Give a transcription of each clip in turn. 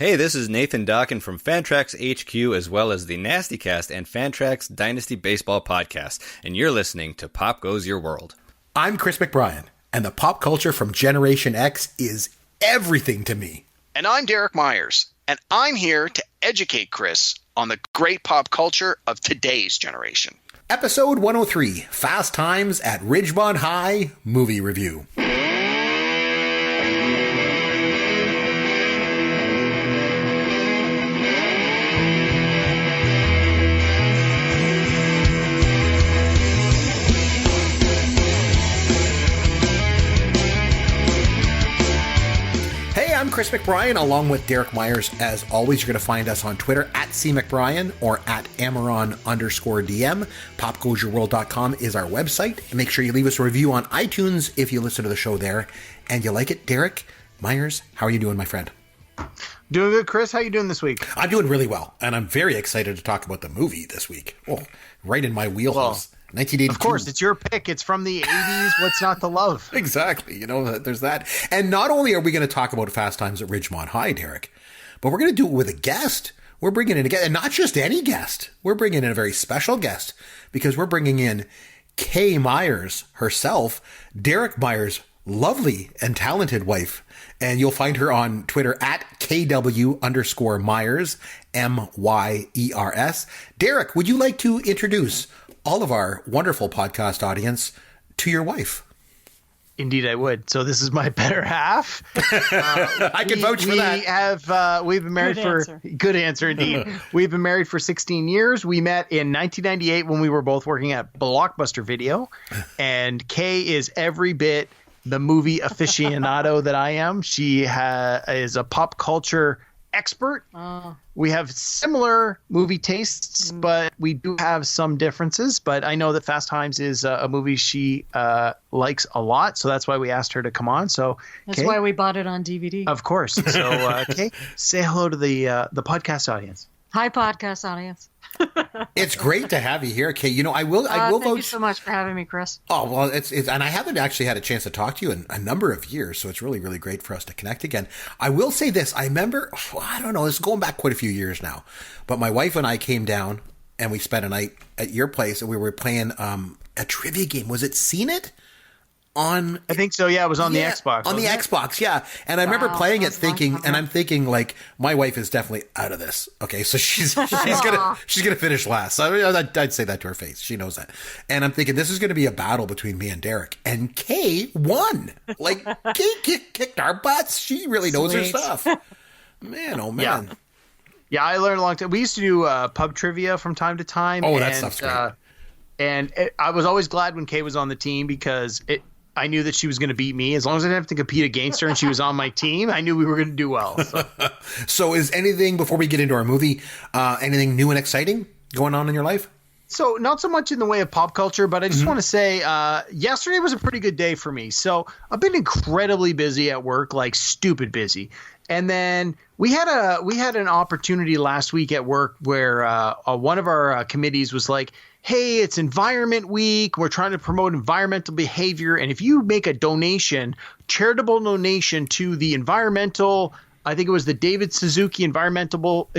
Hey, this is Nathan Dawkin from Fantrax HQ, as well as the NastyCast and Fantrax Dynasty Baseball Podcast, and you're listening to Pop Goes Your World. I'm Chris McBrien, and the pop culture from Generation X is everything to me. And I'm Derek Myers, and I'm here to educate Chris on the great pop culture of today's generation. Episode 103, Fast Times at Ridgemont High Movie Review. I'm Chris McBrien, along with Derek Myers. As always, you're going to find us on Twitter at CMcBrien or at Amaron_DM. PopGoesYourWorld.com is our website. And make sure you leave us a review on iTunes if you listen to the show there and you like it. Derek Myers, how are you doing, my friend? Doing good, Chris. How are you doing this week? I'm doing really well, and I'm very excited to talk about the movie this week. Oh, right in my wheelhouse. 1982. Of course, it's your pick. It's from the 80s. What's not to love? Exactly. You know, there's that. And not only are we going to talk about Fast Times at Ridgemont High, Derek, but we're going to do it with a guest. We're bringing in a guest, and not just any guest. We're bringing in a very special guest because we're bringing in Kaye Myers herself, Derek Myers' lovely and talented wife. And you'll find her on Twitter at KW_Myers, MYERS. Derek, would you like to introduce all of our wonderful podcast audience to your wife? Indeed, I would. So this is my better half. I can vouch for that. We've been married good answer indeed. We've been married for 16 years. We met in 1998 when we were both working at Blockbuster Video, and Kaye is every bit the movie aficionado that I am. She is a pop culture expert. We have similar movie tastes, but we do have some differences. But I know that Fast Times is a movie she likes a lot, so that's why we asked her to come on. So that's why we bought it on DVD. Of course. So Kaye, say hello to the podcast audience. Hi, podcast audience. It's great to have you here, Kaye. You know, I will thank you so much for having me, Chris. Oh, well, it's and I haven't actually had a chance to talk to you in a number of years, so it's really, really great for us to connect again. I will say this. I remember, I don't know, it's going back quite a few years now, but my wife and I came down and we spent a night at your place and we were playing a trivia game. Was it Seen It? I think so. Yeah, it was on the Xbox. On the Xbox, yeah. And I remember playing it, thinking, and I'm thinking, like, my wife is definitely out of this. Okay, so she's gonna finish last. So I'd say that to her face. She knows that. And I'm thinking this is gonna be a battle between me and Derek. And Kaye won. Like, Kaye kicked our butts. She really knows her stuff. Man, oh man. Yeah, I learned a long time. We used to do pub trivia from time to time. Oh, that stuff's great. I was always glad when Kaye was on the team because I knew that she was going to beat me. As long as I didn't have to compete against her and she was on my team, I knew we were going to do well. So is anything, before we get into our movie, anything new and exciting going on in your life? So not so much in the way of pop culture, but I just want to say yesterday was a pretty good day for me. So I've been incredibly busy at work, like stupid busy. And then we had an opportunity last week at work where one of our committees was like, hey, it's Environment Week. We're trying to promote environmental behavior. And if you make a charitable donation to the I think it was the David Suzuki Environmental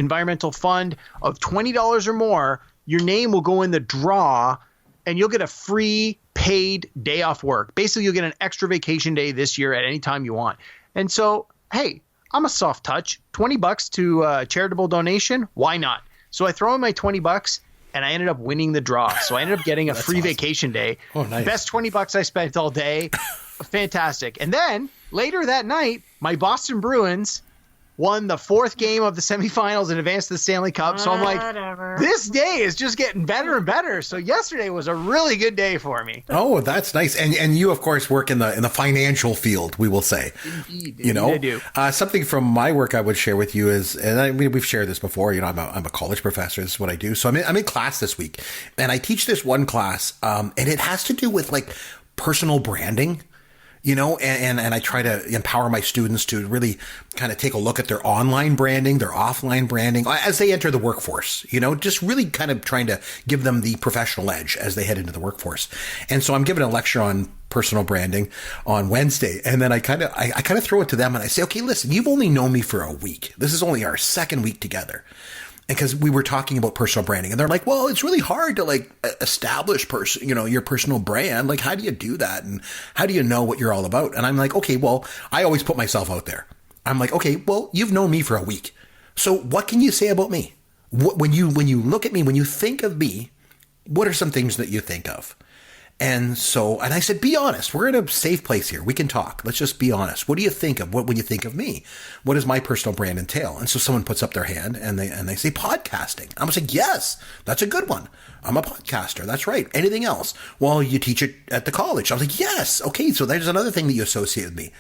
Fund of $20 or more, your name will go in the draw and you'll get a free paid day off work. Basically, you'll get an extra vacation day this year at any time you want. And so, hey, I'm a soft touch. $20 to a charitable donation. Why not? So I throw in my $20 and I ended up winning the draw. So I ended up getting a free vacation day. Oh, nice. Best $20 I spent all day. Fantastic. And then later that night, my Boston Bruins won the fourth game of the semifinals and advanced to the Stanley Cup. So I'm like, this day is just getting better and better. So yesterday was a really good day for me. Oh, that's nice. And you, of course, work in the financial field, we will say. Indeed, I do. Something from my work I would share with you is, and we've shared this before, you know, I'm a college professor. This is what I do. So I'm in class this week and I teach this one class and it has to do with like personal branding. and I try to empower my students to really kind of take a look at their online branding, their offline branding as they enter the workforce, just really kind of trying to give them the professional edge as they head into the workforce. And so I'm giving a lecture on personal branding on Wednesday. And then I kind of throw it to them and I say, okay, listen, you've only known me for a week. This is only our second week together. Because we were talking about personal branding and they're like, well, it's really hard to like establish your personal brand. Like, how do you do that? And how do you know what you're all about? And I'm like, okay, well, I always put myself out there. I'm like, okay, well, you've known me for a week. So what can you say about me? When you look at me, when you think of me, what are some things that you think of? And I said, be honest. We're in a safe place here. We can talk. Let's just be honest. What do you think of when you think of me? What does my personal brand entail? And so someone puts up their hand and they say podcasting. I'm going to say, yes, that's a good one. I'm a podcaster. That's right. Anything else? Well, you teach it at the college. I was like, yes. Okay. So there's another thing that you associate with me.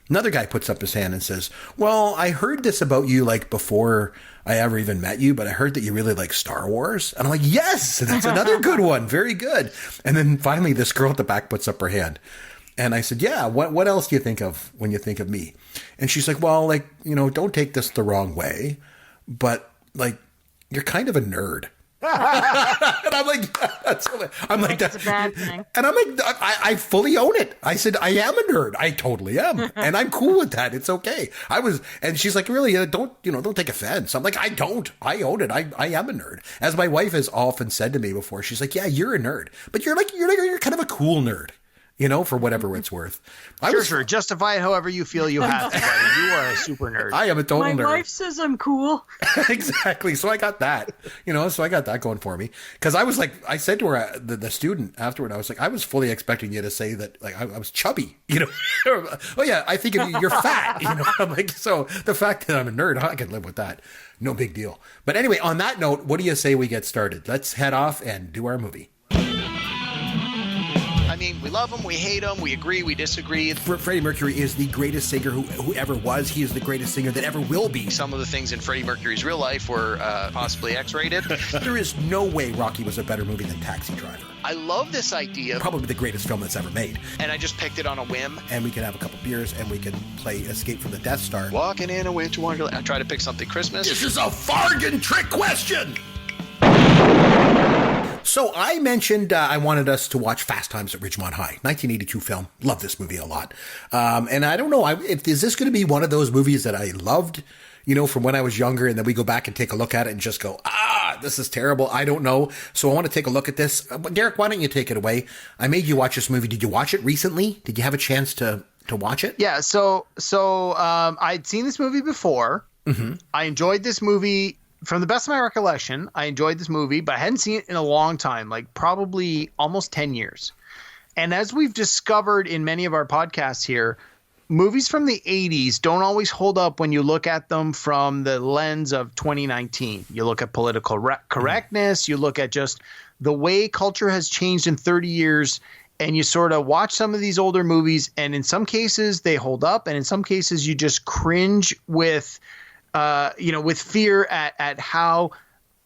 Another guy puts up his hand and says, well, I heard this about you like before I ever even met you, but I heard that you really like Star Wars. And I'm like, yes, that's another good one. Very good. And then finally this girl at the back puts up her hand. And I said, yeah, what else do you think of when you think of me? And she's like, well, like, don't take this the wrong way, but like, you're kind of a nerd. And I'm like, that's a bad thing. And I'm like, I fully own it. I said, I am a nerd. I totally am. And I'm cool with that. It's okay. And she's like, really, don't take offense. I'm like, I don't. I own it. I am a nerd. As my wife has often said to me before, she's like, yeah, you're a nerd, but you're kind of a cool nerd. For whatever it's worth. Sure. Justify it however you feel you have to, buddy. You are a super nerd. I am a total nerd. My wife says I'm cool. Exactly. So I got that, so I got that going for me. Because I was like, I said to her, the student afterward, I was like, I was fully expecting you to say that, like, I was chubby, Oh yeah, I think you're fat, I'm like, so the fact that I'm a nerd, I can live with that. No big deal. But anyway, on that note, what do you say we get started? Let's head off and do our movie. I mean, we love him, we hate him, we agree, we disagree. Freddie Mercury is the greatest singer who ever was. He is the greatest singer that ever will be. Some of the things in Freddie Mercury's real life were possibly X-rated. There is no way Rocky was a better movie than Taxi Driver. I love this idea. Probably the greatest film that's ever made. And I just picked it on a whim. And we can have a couple beers and we can play Escape from the Death Star. Walking in a winter wonderland. I try to pick something Christmas. This is a bargain trick question! So I mentioned I wanted us to watch Fast Times at Ridgemont High, 1982 film. Love this movie a lot. And I don't know, is this going to be one of those movies that I loved, from when I was younger, and then we go back and take a look at it and just go, this is terrible. I don't know. So I want to take a look at this. Derek, why don't you take it away? I made you watch this movie. Did you watch it recently? Did you have a chance to watch it? Yeah. So I'd seen this movie before. Mm-hmm. I enjoyed this movie. From the best of my recollection, I enjoyed this movie, but I hadn't seen it in a long time, like probably almost 10 years. And as we've discovered in many of our podcasts here, movies from the 80s don't always hold up when you look at them from the lens of 2019. You look at political correctness, you look at just the way culture has changed in 30 years, and you sort of watch some of these older movies, and in some cases they hold up, and in some cases you just cringe with fear at how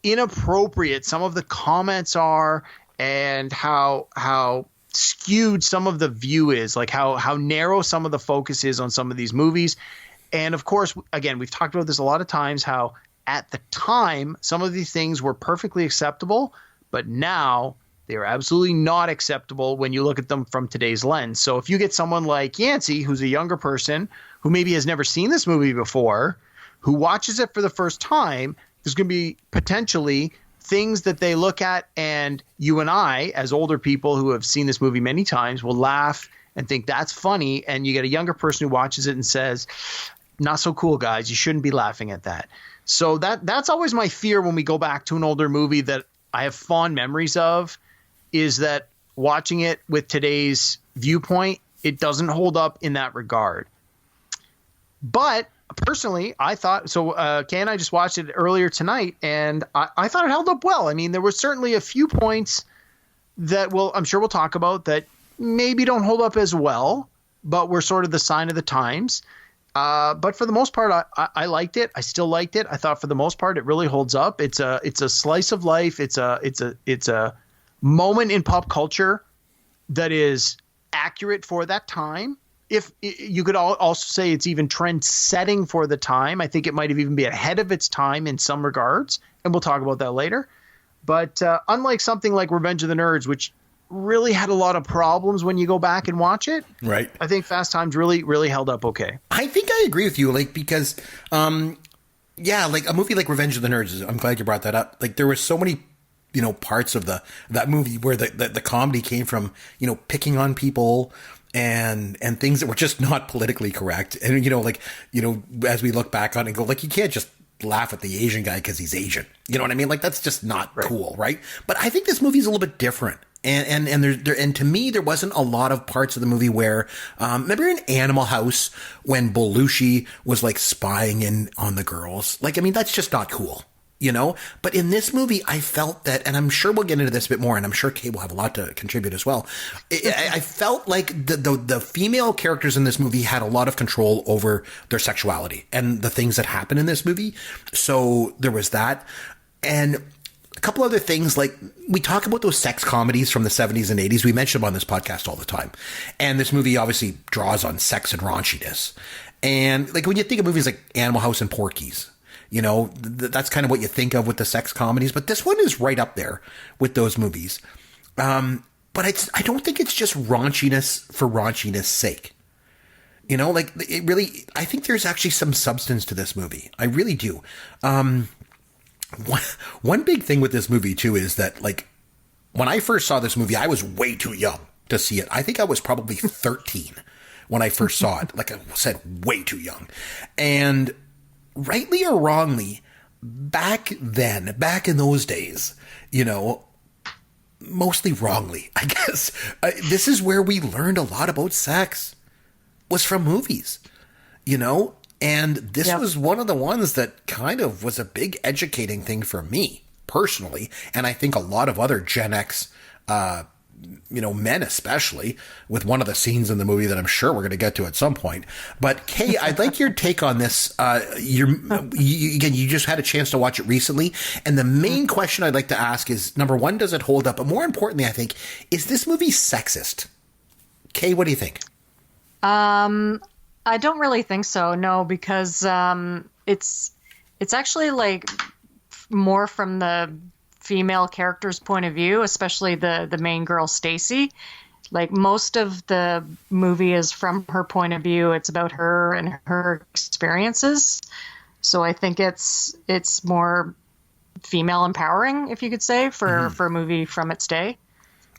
inappropriate some of the comments are and how skewed some of the view is, like how narrow some of the focus is on some of these movies. And of course, again, we've talked about this a lot of times, how at the time, some of these things were perfectly acceptable, but now they are absolutely not acceptable when you look at them from today's lens. So if you get someone like Yancey, who's a younger person who maybe has never seen this movie before, who watches it for the first time, there's going to be potentially things that they look at, and you and I, as older people who have seen this movie many times, will laugh and think that's funny. And you get a younger person who watches it and says, not so cool, guys. You shouldn't be laughing at that. So that's always my fear when we go back to an older movie that I have fond memories of, is that watching it with today's viewpoint, it doesn't hold up in that regard. But personally, I thought so. Kay and I just watched it earlier tonight, and I thought it held up well. I mean, there were certainly a few points that I'm sure we'll talk about that maybe don't hold up as well, but were sort of the sign of the times. But for the most part, I liked it. I still liked it. I thought for the most part, it really holds up. It's a slice of life. It's a moment in pop culture that is accurate for that time. if you could also say it's even trend setting for the time. I think it might have even been ahead of its time in some regards, and we'll talk about that later. But unlike something like Revenge of the Nerds, which really had a lot of problems when you go back and watch it, Right. I think Fast Times really held up okay. I think I agree with you, like, because, like a movie like Revenge of the Nerds, I'm glad you brought that up. Like, there were so many, parts of that movie where the comedy came from, picking on people and things that were just not politically correct. And, as we look back on it and go, like, you can't just laugh at the Asian guy because he's Asian. You know what I mean? Like, that's just not cool, right? But I think this movie's a little bit different. And to me, there wasn't a lot of parts of the movie where, remember in Animal House when Belushi was like spying in on the girls? Like, I mean, that's just not cool, But in this movie, I felt that, and I'm sure we'll get into this a bit more, and I'm sure Kaye will have a lot to contribute as well. I felt like the female characters in this movie had a lot of control over their sexuality and the things that happen in this movie. So there was that. And a couple other things, like we talk about those sex comedies from the 70s and 80s. We mention them on this podcast all the time. And this movie obviously draws on sex and raunchiness. And like when you think of movies like Animal House and Porky's, that's kind of what you think of with the sex comedies. But this one is right up there with those movies. But I don't think it's just raunchiness for raunchiness sake. Like it really, I think there's actually some substance to this movie. I really do. One big thing with this movie too is that, like, when I first saw this movie, I was way too young to see it. I think I was probably 13 when I first saw it. Like I said, way too young. And rightly or wrongly, back in those days, mostly wrongly, I guess, this is where we learned a lot about sex, was from movies, And this was one of the ones that kind of was a big educating thing for me personally. And I think a lot of other Gen X, men especially, with one of the scenes in the movie that I'm sure we're going to get to at some point. But Kaye, I'd like your take on this. Again, you just had a chance to watch it recently. And the main question I'd like to ask is, number one, does it hold up? But more importantly, I think, is this movie sexist? Kaye, what do you think? I don't really think so, no, because it's actually like more from the female character's point of view, especially the main girl, Stacy. Like most of the movie is from her point of view. It's about her and her experiences. So I think it's more female empowering, if you could say, for a movie from its day.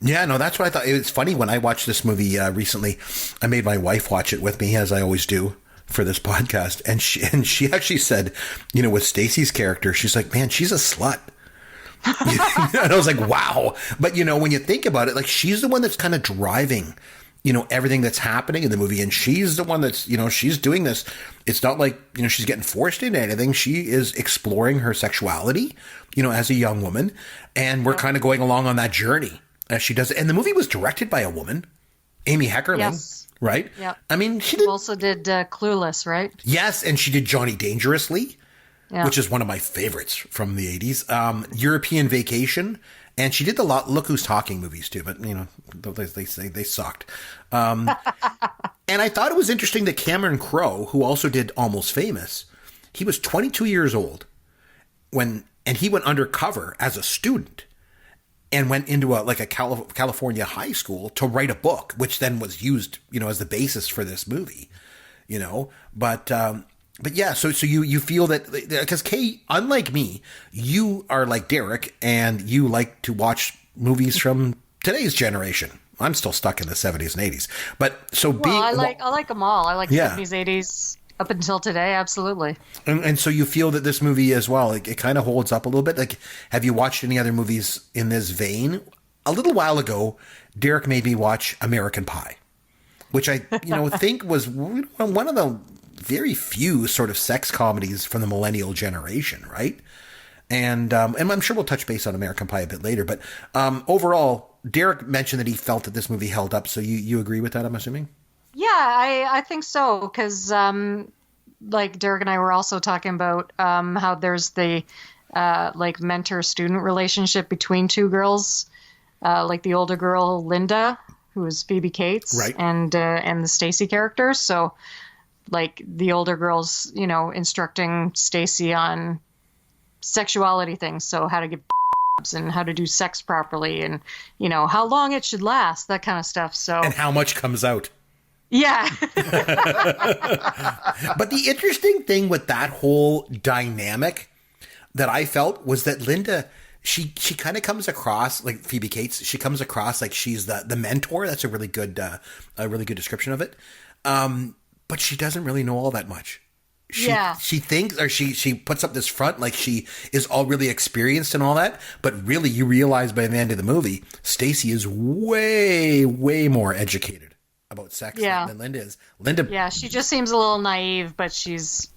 Yeah, no, that's what I thought. It was funny when I watched this movie recently. I made my wife watch it with me, as I always do for this podcast, and she actually said, with Stacy's character, she's like, "Man, she's a slut." And I was like, "Wow!" But when you think about it, like she's the one that's kind of driving, everything that's happening in the movie, and she's the one that's, she's doing this. It's not like she's getting forced into anything. She is exploring her sexuality, as a young woman, and we're kind of going along on that journey as she does it. And the movie was directed by a woman, Amy Heckerling, yes. Right? Yeah. I mean, she also did Clueless, right? Yes, and she did Johnny Dangerously, which is one of my favorites from the 80s. European Vacation, and she did the Look Who's Talking movies too, but they say they sucked. And I thought it was interesting that Cameron Crowe, who also did Almost Famous, he was 22 years old and he went undercover as a student and went into a California high school to write a book, which then was used, as the basis for this movie, But yeah, so you feel that, because Kaye, unlike me, you are like Derek and you like to watch movies from today's generation. I'm still stuck in the 70s and 80s. But so I like them all. I like 70s, 80s. Up until today, absolutely. And so you feel that this movie as well, it kind of holds up a little bit. Like, have you watched any other movies in this vein? A little while ago, Derek made me watch American Pie, which I think was one of the very few sort of sex comedies from the millennial generation, right? And I'm sure we'll touch base on American Pie a bit later. But overall, Derek mentioned that he felt that this movie held up. So you agree with that, I'm assuming? Yeah, I think so, because like Derek and I were also talking about how there's the like mentor-student relationship between two girls, like the older girl, Linda, who is Phoebe Cates, Right. and the Stacy character. So, like, the older girls, instructing Stacy on sexuality things. So how to give and how to do sex properly, and how long it should last, that kind of stuff. So And how much comes out. yeah. But the interesting thing with that whole dynamic that I felt was that Linda, she kind of comes across like Phoebe Cates. She comes across like she's the mentor. That's a really good description of it. But she doesn't really know all that much. She thinks, or she puts up this front like she is all really experienced and all that. But really, you realize by the end of the movie, Stacy is way, way more educated about sex than Linda is. Yeah, she just seems a little naive, but she's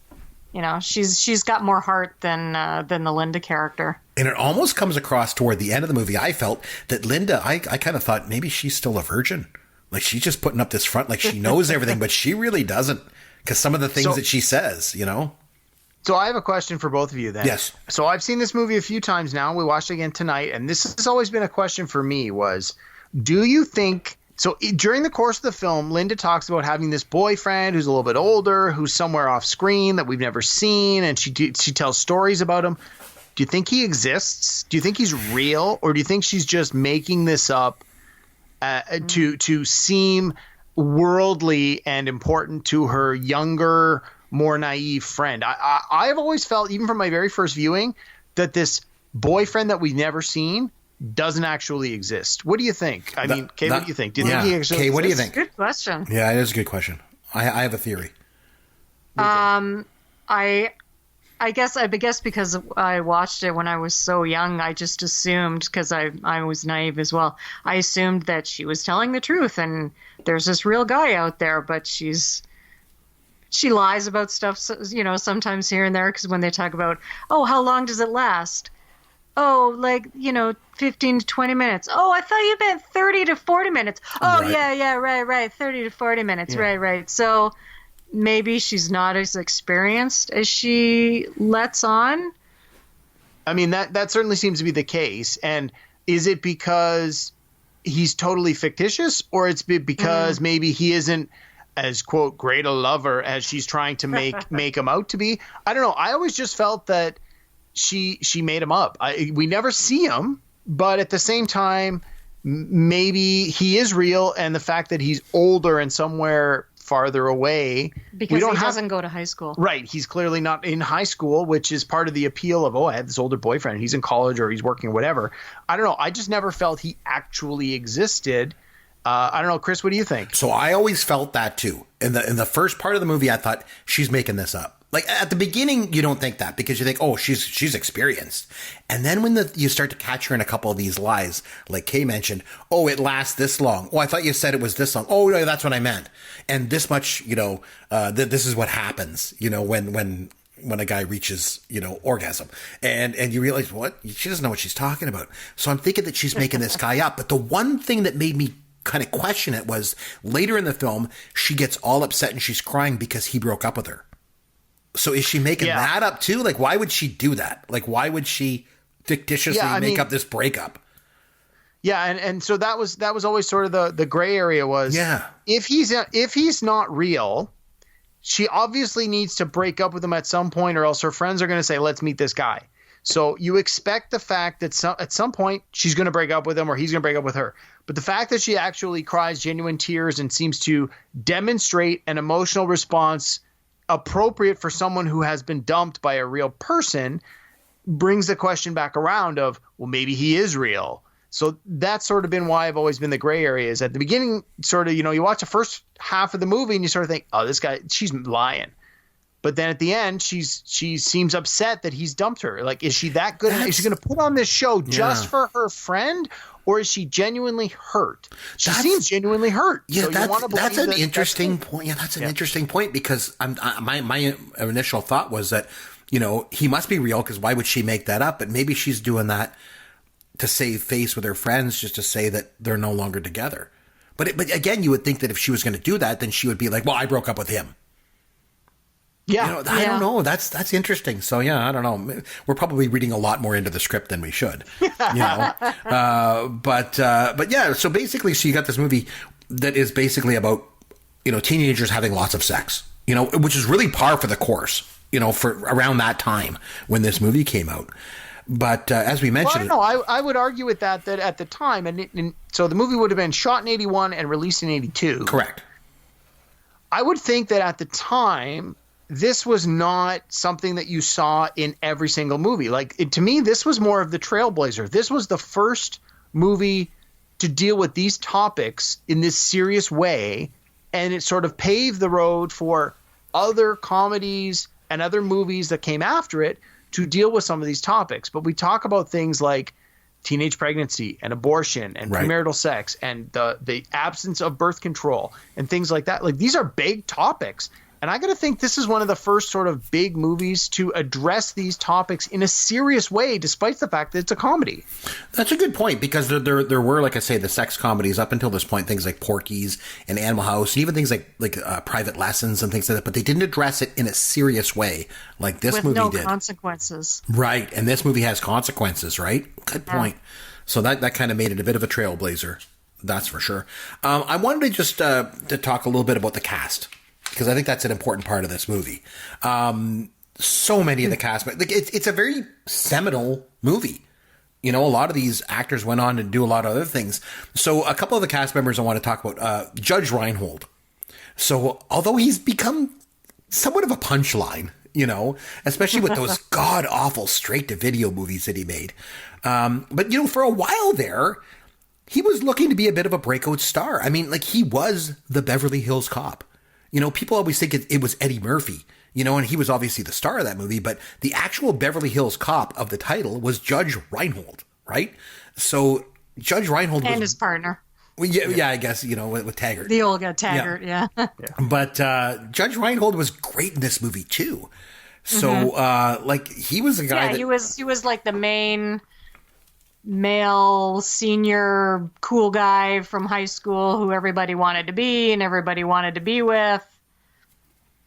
got more heart than the Linda character. And it almost comes across toward the end of the movie. I felt that Linda, I kind of thought maybe she's still a virgin. Like, she's just putting up this front like she knows everything, but she really doesn't. Because some of the things that she says, So I have a question for both of you then. Yes. So I've seen this movie a few times now. We watched it again tonight. And this has always been a question for me was, do you think... So during the course of the film, Linda talks about having this boyfriend who's a little bit older, who's somewhere off screen that we've never seen, and she tells stories about him. Do you think he exists? Do you think he's real? Or do you think she's just making this up to seem worldly and important to her younger, more naive friend? I've always felt, even from my very first viewing, that this boyfriend that we've never seen doesn't actually exist. What do you think? I mean, Kaye, what do you think? Do you think he actually Kaye, exists? what do you think? Good question. Yeah, it is a good question. I have a theory. I guess because I watched it when I was so young, I just assumed, because I was naive as well, I assumed that she was telling the truth and there's this real guy out there, but she lies about stuff, sometimes here and there, because when they talk about, oh, how long does it last? Oh, 15 to 20 minutes. Oh, I thought you meant 30 to 40 minutes. Oh, Right. yeah, right, 30 to 40 minutes, right. So maybe she's not as experienced as she lets on. I mean, that certainly seems to be the case. And is it because he's totally fictitious, or it's because maybe he isn't as, quote, great a lover as she's trying to make him out to be? I don't know. I always just felt that she made him up. We never see him, but at the same time, maybe he is real, and the fact that he's older and somewhere farther away, because he doesn't go to high school. Right. He's clearly not in high school, which is part of the appeal of, I have this older boyfriend. He's in college or he's working or whatever. I don't know. I just never felt he actually existed. I don't know. Chris, what do you think? So I always felt that too. In the first part of the movie, I thought she's making this up. Like, at the beginning, you don't think that, because you think, oh, she's experienced. And then when you start to catch her in a couple of these lies, like Kaye mentioned, oh, it lasts this long. Oh, I thought you said it was this long. Oh, no, that's what I meant. And this much, this is what happens, when a guy reaches, orgasm. And you realize, what? She doesn't know what she's talking about. So I'm thinking that she's making this guy up. But the one thing that made me kind of question it was later in the film, she gets all upset and she's crying because he broke up with her. So is she making that up too? Like, why would she do that? Like, why would she fictitiously make up this breakup? Yeah, and so that was always sort of the gray area was, if he's not real, she obviously needs to break up with him at some point, or else her friends are going to say, let's meet this guy. So you expect the fact that at some point she's going to break up with him, or he's going to break up with her. But the fact that she actually cries genuine tears and seems to demonstrate an emotional response appropriate for someone who has been dumped by a real person brings the question back around of, well, maybe he is real. So that's sort of been why I've always been the gray area, is at the beginning, sort of, you watch the first half of the movie and you sort of think, oh, this guy, she's lying. But then at the end, she seems upset that he's dumped her. Like, is she that good? Is she going to put on this show just for her friend, or is she genuinely hurt? She seems genuinely hurt. Yeah, so that's an interesting point. Yeah, that's an interesting point, because my initial thought was that, he must be real, because why would she make that up? But maybe she's doing that to save face with her friends, just to say that they're no longer together. But again, you would think that if she was going to do that, then she would be like, well, I broke up with him. Yeah. You know, I don't know. That's interesting. So yeah, I don't know. We're probably reading a lot more into the script than we should. You know, but yeah. So basically, so you got this movie that is basically about, you know, teenagers having lots of sex. You know, which is really par for the course. You know, for around that time when this movie came out. But as we mentioned, well, I would argue with that at the time, and so the movie would have been shot in 81 and released in 82. Correct. I would think that at the time, this was not something that you saw in every single movie. Like, to me, this was more of the trailblazer. This was the first movie to deal with these topics in this serious way, and it sort of paved the road for other comedies and other movies that came after it to deal with some of these topics. But we talk about things like teenage pregnancy and abortion and premarital sex and the absence of birth control and things like that. Like, these are big topics. And I got to think this is one of the first sort of big movies to address these topics in a serious way, despite the fact that it's a comedy. That's a good point, because there were, like I say, the sex comedies up until this point, things like Porky's and Animal House, and even things like Private Lessons and things like that. But they didn't address it in a serious way like this movie did. With no consequences. Right. And this movie has consequences, right? Good point. So that kind of made it a bit of a trailblazer. That's for sure. I wanted to just to talk a little bit about the cast, because I think that's an important part of this movie. So many of the cast, like it's a very seminal movie. You know, a lot of these actors went on to do a lot of other things. So a couple of the cast members I want to talk about. Judge Reinhold. So although he's become somewhat of a punchline, you know, especially with those god awful straight to video movies that he made. But, you know, for a while there, he was looking to be a bit of a breakout star. I mean, like, he was the Beverly Hills Cop. You know, people always think it was Eddie Murphy, you know, and he was obviously the star of that movie, but the actual Beverly Hills Cop of the title was Judge Reinhold, right? So Judge Reinhold and his partner. Well, yeah, I guess, you know, with Taggart. The old guy Taggart, yeah. But Judge Reinhold was great in this movie too. So, like, he was a guy that... he was like the main male senior cool guy from high school who everybody wanted to be and everybody wanted to be with.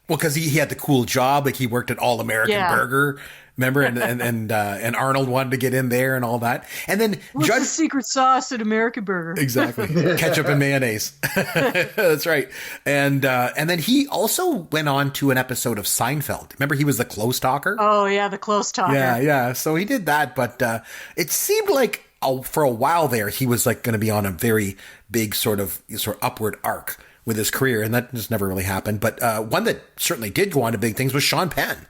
Well, because he had the cool job, like he worked at All American Burger, remember, and Arnold wanted to get in there and all that. And then What's the secret sauce at American Burger? Exactly, ketchup and mayonnaise. That's right. And then he also went on to an episode of Seinfeld. Remember, he was the close talker. Oh yeah, the close talker. Yeah. So he did that, but it seemed like for a while there he was like going to be on a very big sort of upward arc with his career, and that just never really happened. But one that certainly did go on to big things was Sean Penn.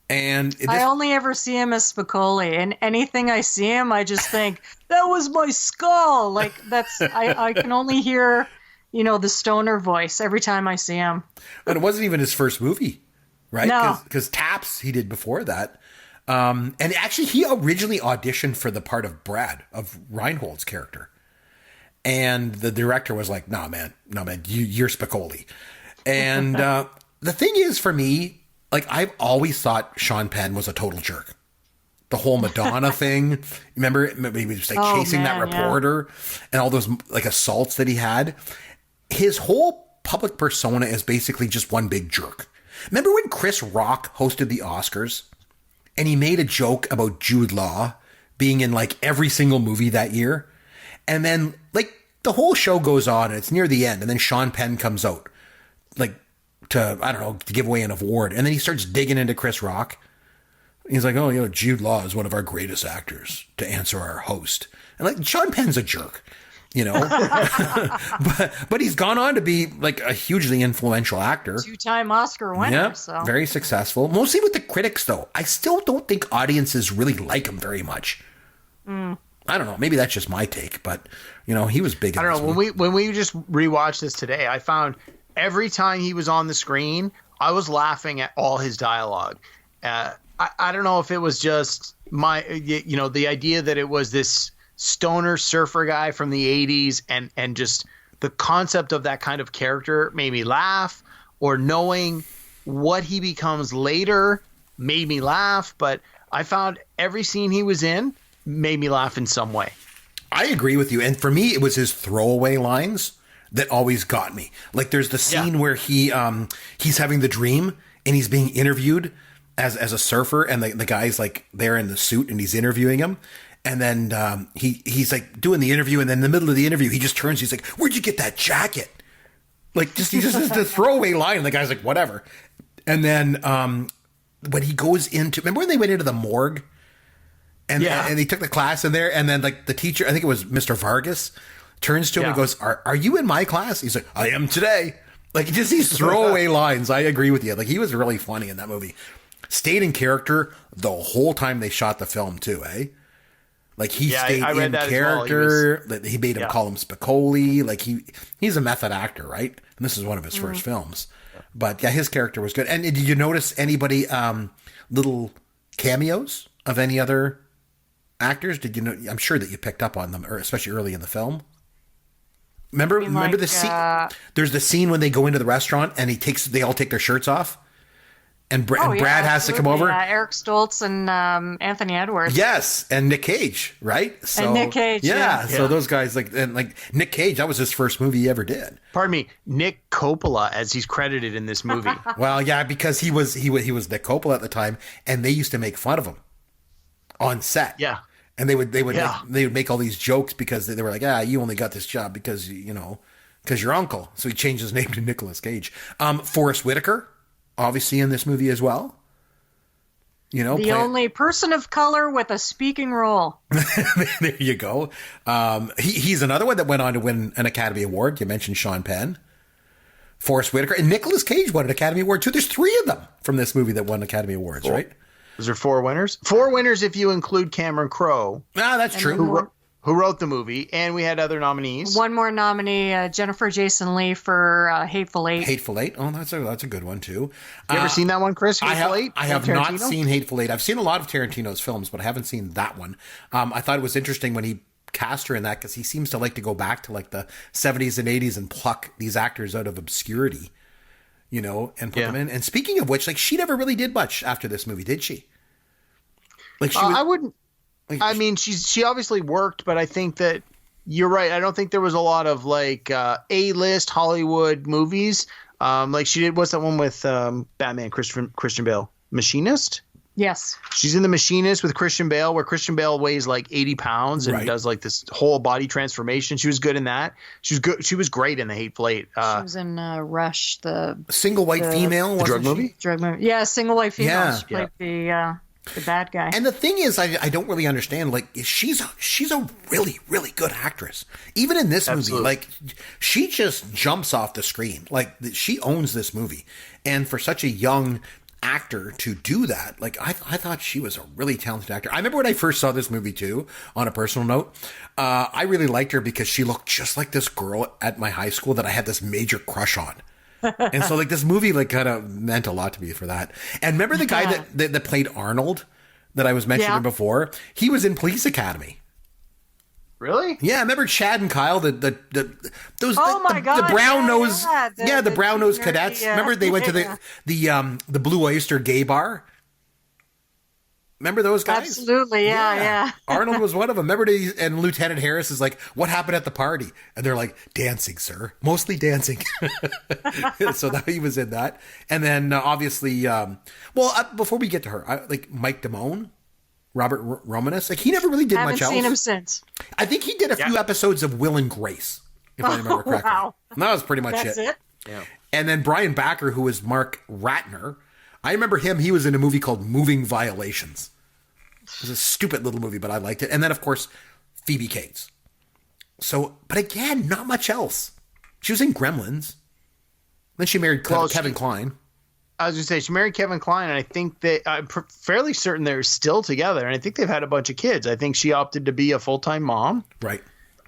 And I only ever see him as Spicoli, and anything I see him, I just think, that was my skull. Like, I can only hear, you know, the stoner voice every time I see him. And it wasn't even his first movie, right? No. Because Taps he did before that. And actually, he originally auditioned for the part of Brad, of Reinhold's character. And the director was like, no, man, you're Spicoli. And the thing is, for me, like, I've always thought Sean Penn was a total jerk. The whole Madonna thing. Remember, he was like chasing that reporter and all those like assaults that he had. His whole public persona is basically just one big jerk. Remember when Chris Rock hosted the Oscars and he made a joke about Jude Law being in like every single movie that year? And then, like, the whole show goes on and it's near the end. And then Sean Penn comes out, like, to give away an award. And then he starts digging into Chris Rock. He's like, oh, you know, Jude Law is one of our greatest actors to answer our host. And, like, Sean Penn's a jerk, you know. but he's gone on to be, like, a hugely influential actor. 2-time Oscar winner. Yeah, so. Very successful. Mostly with the critics, though. I still don't think audiences really like him very much. I don't know. Maybe that's just my take, but you know, he was big. I don't know. When we just rewatched this today, I found every time he was on the screen, I was laughing at all his dialogue. I don't know if it was just the idea that it was this stoner surfer guy from the 80s and just the concept of that kind of character made me laugh, or knowing what he becomes later made me laugh. But I found every scene he was in made me laugh in some way. I agree with you. And for me, it was his throwaway lines that always got me. Like, there's the scene where he's having the dream and he's being interviewed as a surfer, and the guy's like there in the suit and he's interviewing him. And then he's like doing the interview, and then in the middle of the interview, he just turns. He's like, "Where'd you get that jacket?" Like, he just has the throwaway line, and the guy's like, "Whatever." And then when he goes into, remember when they went into the morgue, and he took the class in there, and then like the teacher, I think it was Mr. Vargas, turns to him and goes, "Are you in my class?" He's like, "I am today." Like, just these throwaway lines. I agree with you. Like, he was really funny in that movie. Stayed in character the whole time they shot the film too, eh? Like, he stayed in character. Well. He made him call him Spicoli. Like, he's a method actor, right? And this is one of his first films. But yeah, his character was good. And did you notice anybody little cameos of any other actors? Did you know? I'm sure that you picked up on them, or especially early in the film. Remember the scene? There's the scene when they go into the restaurant and they all take their shirts off. And Brad has to come over. Yeah, Eric Stoltz and Anthony Edwards. Yes, and Nick Cage, right? So, and Nick Cage. Yeah. So those guys, like Nick Cage, that was his first movie he ever did. Pardon me, Nick Coppola, as he's credited in this movie. Well, yeah, because he was Nick Coppola at the time, and they used to make fun of him on set. Yeah. And they would make all these jokes because they were like, you only got this job because because your uncle. So he changed his name to Nicolas Cage. Forrest Whitaker. Obviously in this movie as well. The only person of color with a speaking role. There you go. He's another one that went on to win an Academy Award. You mentioned Sean Penn. Forrest Whitaker. And Nicolas Cage won an Academy Award too. There's 3 of them from this movie that won Academy Awards, right? Is there 4 winners? 4 winners if you include Cameron Crowe. That's true. Who wrote the movie, and we had other nominees. One more nominee, Jennifer Jason Leigh for Hateful Eight. Hateful Eight. Oh, that's a good one too. You ever seen that one, Chris? Hateful Eight? I have not seen Hateful Eight. I've seen a lot of Tarantino's films, but I haven't seen that one. I thought it was interesting when he cast her in that because he seems to like to go back to like the 70s and 80s and pluck these actors out of obscurity, and put them in. And speaking of which, like, she never really did much after this movie, did she? Like, I wouldn't. I mean, she obviously worked, but I think that you're right. I don't think there was a lot of like A-list Hollywood movies. Like she did. What's that one with Batman? Christian Bale, Machinist. Yes, she's in The Machinist with Christian Bale, where Christian Bale weighs like 80 pounds and does like this whole body transformation. She was good in that. She was good. She was great in The Hateful Eight. She was in Rush, the single white female drug movie. Drug movie. Yeah, single white female. Yeah. She played the bad guy. And the thing is, I don't really understand. Like, she's a really, really good actress. Even in this movie, like, she just jumps off the screen. Like, she owns this movie. And for such a young actor to do that, like, I thought she was a really talented actor. I remember when I first saw this movie too, on a personal note, I really liked her because she looked just like this girl at my high school that I had this major crush on. And so, like, this movie, like, kind of meant a lot to me for that. And remember the guy that played Arnold that I was mentioning before? He was in Police Academy. Really? Yeah, remember Chad and Kyle, the brown nose, the brown nose cadets. Remember they went to the Blue Oyster Gay Bar. Remember those guys? Absolutely, yeah. Arnold was one of them. Remember, and Lieutenant Harris is like, "What happened at the party?" And they're like, "Dancing, sir. Mostly dancing." So that he was in that. And then obviously, before we get to her, like Mike Damone, Robert Romanus, like he never really did much else. Haven't seen him since. I think he did a few episodes of Will and Grace, if I remember correctly. Wow. And that was pretty much That's it. Yeah. And then Brian Backer, who was Mark Ratner. I remember him. He was in a movie called Moving Violations. It was a stupid little movie, but I liked it. And then, of course, Phoebe Cates. So, but again, not much else. She was in Gremlins. Then she married Kevin Kline. I was going to say, she married Kevin Kline, and I think that I'm fairly certain they're still together, and I think they've had a bunch of kids. I think she opted to be a full-time mom. Right.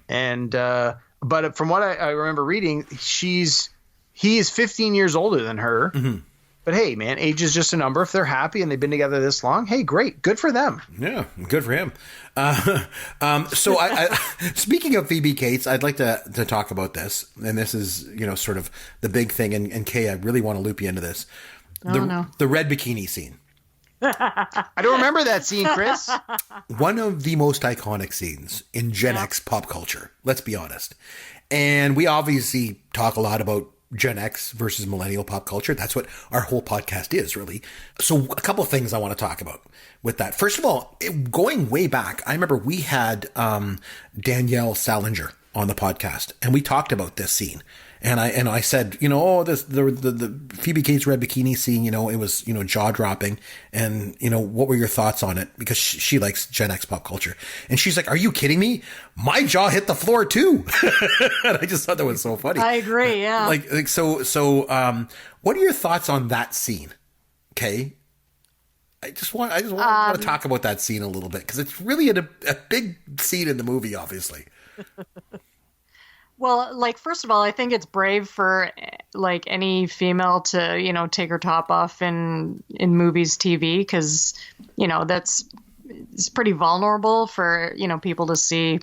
And, but from what I remember reading, he is 15 years older than her. Mm-hmm. But hey, man, age is just a number. If they're happy and they've been together this long, hey, great. Good for them. Yeah, good for him. So I speaking of Phoebe Cates, I'd like to talk about this. And this is, sort of the big thing. And Kay, I really want to loop you into this. The red bikini scene. I don't remember that scene, Chris. One of the most iconic scenes in Gen X pop culture. Let's be honest. And we obviously talk a lot about Gen X versus millennial pop culture. That's what our whole podcast is, really. So a couple of things I want to talk about with that. First of all, going way back, I remember we had Danielle Salinger on the podcast, and we talked about this scene. And I said, the Phoebe Cates red bikini scene, it was, jaw dropping. And, what were your thoughts on it? Because she likes Gen X pop culture. And she's like, are you kidding me? My jaw hit the floor too. And I just thought that was so funny. I agree. Yeah. What are your thoughts on that scene? Okay. I just want to talk about that scene a little bit, because it's really a big scene in the movie, obviously. Well, first of all, I think it's brave for any female to, take her top off in movies, TV, because, it's pretty vulnerable for, people to see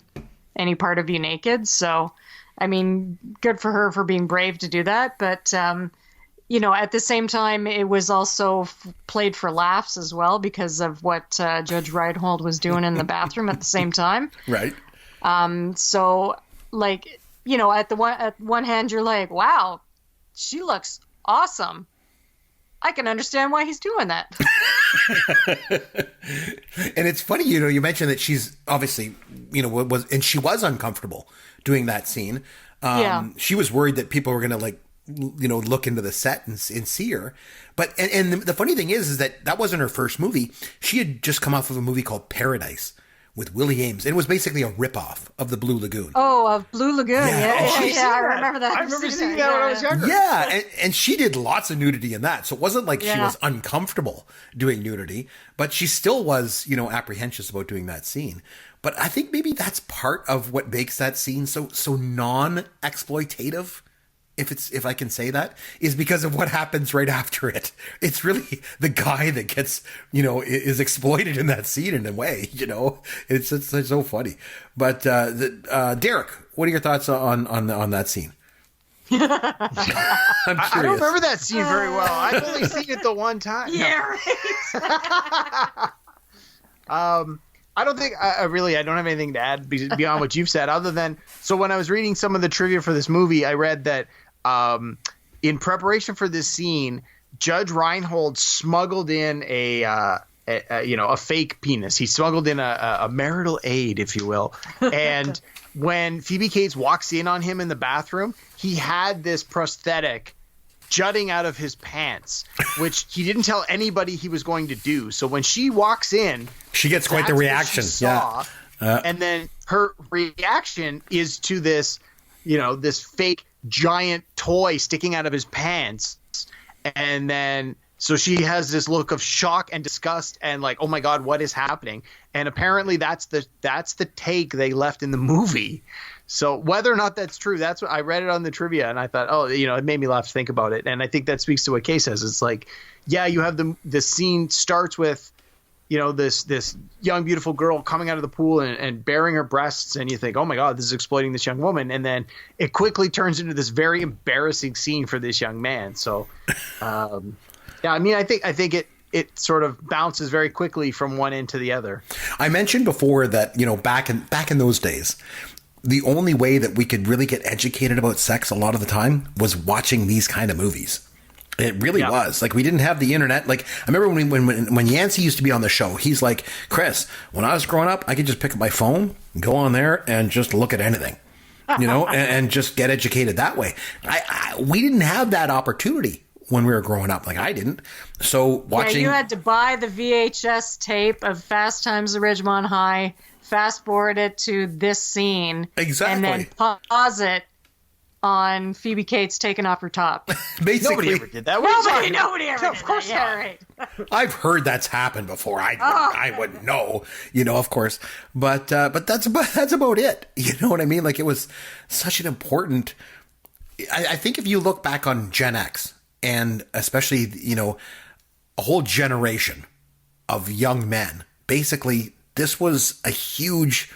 any part of you naked. So, I mean, good for her for being brave to do that. But, at the same time, it was also played for laughs as well because of what Judge Reinhold was doing in the bathroom at the same time. Right. At one hand, you're like, wow, she looks awesome. I can understand why he's doing that. And it's funny, you mentioned that she's obviously, she was uncomfortable doing that scene. She was worried that people were going to look into the set and see her. But, and the funny thing is that wasn't her first movie. She had just come off of a movie called Paradise with Willie Ames. It was basically a ripoff of the Blue Lagoon. Oh, of Blue Lagoon. Yeah, I remember that. I remember seeing that when I was younger. Yeah, and she did lots of nudity in that. So it wasn't like she was uncomfortable doing nudity, but she still was, apprehensive about doing that scene. But I think maybe that's part of what makes that scene so non-exploitative, if I can say that, is because of what happens right after it. It's really the guy that gets, is exploited in that scene in a way, It's so funny. But Derek, what are your thoughts on that scene? I'm curious. I don't remember that scene very well. I've only seen it the one time. Yeah, right. I don't think I don't have anything to add beyond what you've said, other than, so when I was reading some of the trivia for this movie, I read that in preparation for this scene, Judge Reinhold smuggled in a fake penis. He smuggled in a marital aid, if you will. And when Phoebe Cates walks in on him in the bathroom, he had this prosthetic jutting out of his pants, which he didn't tell anybody he was going to do. So when she walks in, she gets quite the reaction. And then her reaction is to this, this fake giant toy sticking out of his pants. And then so she has this look of shock and disgust and like, oh my God, what is happening? And apparently that's the take they left in the movie. So whether or not that's true, that's what I read it on the trivia, and I thought, it made me laugh to think about it. And I think that speaks to what Kaye says. It's like, yeah, you have the scene starts with, this young, beautiful girl coming out of the pool and baring her breasts, and you think, oh my God, this is exploiting this young woman. And then it quickly turns into this very embarrassing scene for this young man. So, I think it sort of bounces very quickly from one end to the other. I mentioned before that, back in those days, the only way that we could really get educated about sex a lot of the time was watching these kind of movies. It really was. Like, we didn't have the internet. Like, I remember when Yancey used to be on the show, he's like, Chris, when I was growing up, I could just pick up my phone, go on there and just look at anything, and just get educated that way. We didn't have that opportunity when we were growing up. Like, I didn't. So watching. Yeah, you had to buy the VHS tape of Fast Times at Ridgemont High, fast forward it to this scene. Exactly. And then pause it on Phoebe Cates taking off her top. Basically, nobody ever did that. Nobody ever did of course that. Yeah, right. I've heard that's happened before. I wouldn't know, of course. But that's about it. You know what I mean? Like, it was such an important. I think if you look back on Gen X, and especially a whole generation of young men, basically this was a huge,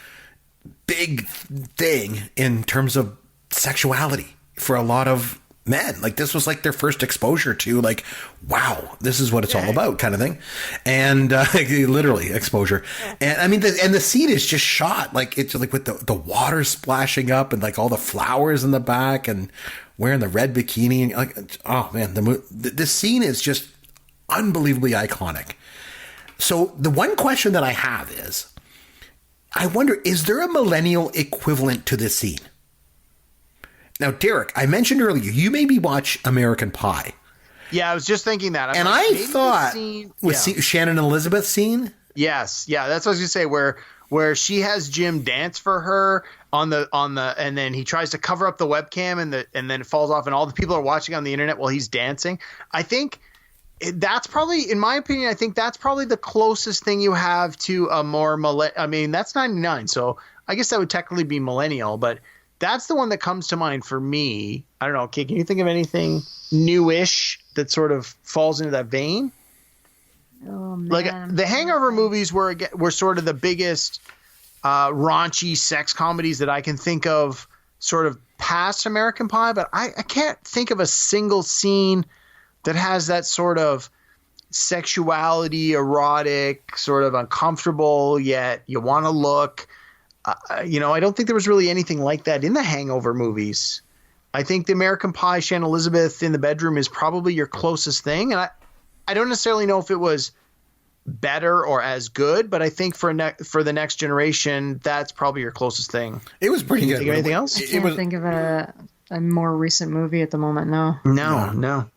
big thing in terms of sexuality for a lot of men. Like, this was like their first exposure to, like, wow, this is what it's all about, kind of thing. And literally exposure. And I mean, the scene is just shot like, it's like with the water splashing up and like all the flowers in the back, and wearing the red bikini. And like, oh man, the scene is just unbelievably iconic. So the one question that I have is, I wonder, is there a millennial equivalent to this scene? Now, Derek, I mentioned earlier, you made me watch American Pie. Yeah, I was just thinking that. And I thought, Shannon Elizabeth's scene? Yes. Yeah, that's what I was going to say, where she has Jim dance for her on the and then he tries to cover up the webcam and then it falls off and all the people are watching on the internet while he's dancing. I think that's probably, in my opinion, I think that's probably the closest thing you have to a more I mean, that's 99, so I guess that would technically be millennial, but that's the one that comes to mind for me. I don't know. Okay, can you think of anything newish that sort of falls into that vein? Oh, man. Like the Hangover movies were sort of the biggest raunchy sex comedies that I can think of, sort of past American Pie, but I can't think of a single scene that has that sort of sexuality, erotic, sort of uncomfortable, yet you want to look. I don't think there was really anything like that in the Hangover movies. I think the American Pie, Shannon Elizabeth in the bedroom is probably your closest thing. And I don't necessarily know if it was better or as good, but I think for the next generation, that's probably your closest thing. It was pretty good. Think of anything else? I can't think of a more recent movie at the moment. No.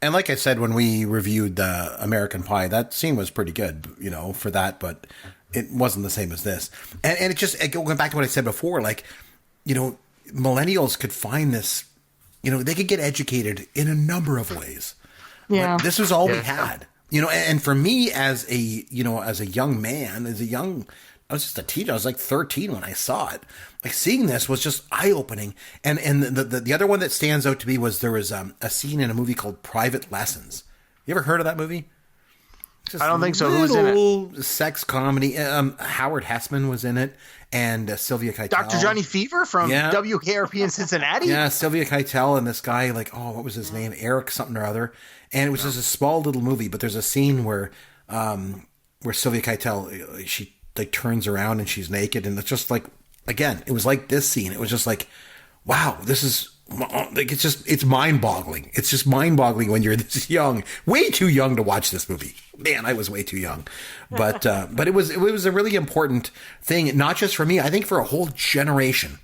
And like I said, when we reviewed the American Pie, that scene was pretty good, for that, but it wasn't the same as this. And it just, going back to what I said before, like, millennials could find this, they could get educated in a number of ways. Yeah. Like, this was all we had, and for me as a young man, I was just a teenager. I was like 13 when I saw it. Like, seeing this was just eye opening. And the other one that stands out to me was there was a scene in a movie called Private Lessons. You ever heard of that movie? I don't think so. Who was in it? Sex comedy. Howard Hessman was in it, and Sylvia Keitel. Dr. Johnny Fever from WKRP in Cincinnati. Yeah, Sylvia Keitel and this guy, like, what was his name? Eric something or other. And it was just a small little movie, but there's a scene where Sylvia Keitel, she like turns around and she's naked, and it's just like, again, it was like this scene. It was just like, wow, this is like, it's mind-boggling. It's just mind-boggling when you're this young, way too young to watch this movie. Man, I was way too young, but it was a really important thing, not just for me. I think for a whole generation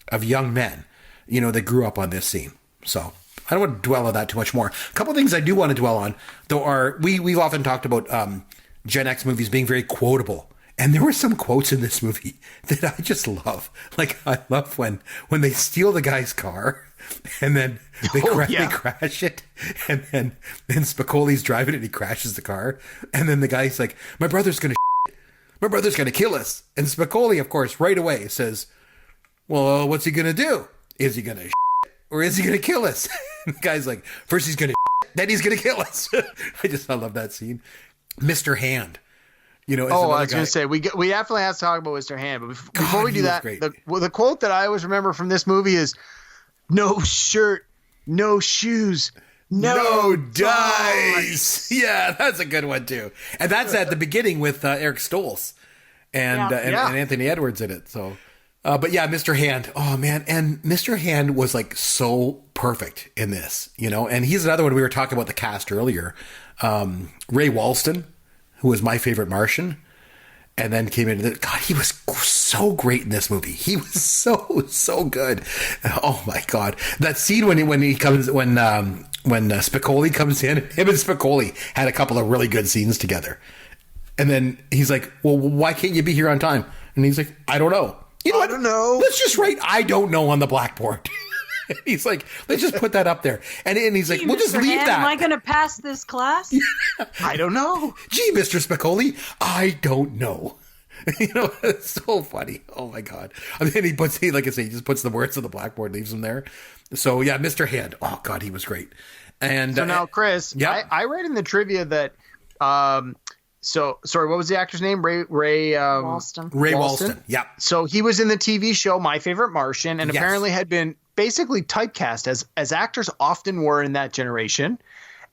of young men, that grew up on this scene. So I don't want to dwell on that too much more. A couple of things I do want to dwell on, though, are we've often talked about Gen X movies being very quotable. And there were some quotes in this movie that I just love. Like, I love when they steal the guy's car and then they crash it. And then Spicoli's driving it and he crashes the car. And then the guy's like, my brother's going to kill us. And Spicoli, of course, right away says, well, what's he going to do? Is he going to or is he going to kill us? And the guy's like, first he's going to then he's going to kill us. I love that scene. Mr. Hand. I was going to say, we definitely have to talk about Mr. Hand, but before we do that, the quote that I always remember from this movie is, no shirt, no shoes, no dice. Yeah, that's a good one too. And that's at the beginning with Eric Stoltz and Anthony Edwards in it. So, but yeah, Mr. Hand. Oh man. And Mr. Hand was like so perfect in this, and he's another one. We were talking about the cast earlier. Ray Walston, who was my favorite Martian, and then came into God, he was so great in this movie. He was so good. Oh my God. That scene when Spicoli comes in, him and Spicoli had a couple of really good scenes together. And then he's like, well, why can't you be here on time? And he's like, I don't know. I don't know. Let's just write, I don't know on the blackboard. He's like, let's just put that up there. And he's like, we'll just leave that. Am I going to pass this class? I don't know. Gee, Mr. Spicoli, I don't know. It's so funny. Oh my God. And then he just puts the words on the blackboard, leaves them there. So yeah, Mr. Hand. Oh God, he was great. And so now, Chris, I read in the trivia that, so sorry, what was the actor's name? Ray Walston. Ray Walston. Yeah. So he was in the TV show My Favorite Martian, and apparently had been basically typecast as actors often were in that generation,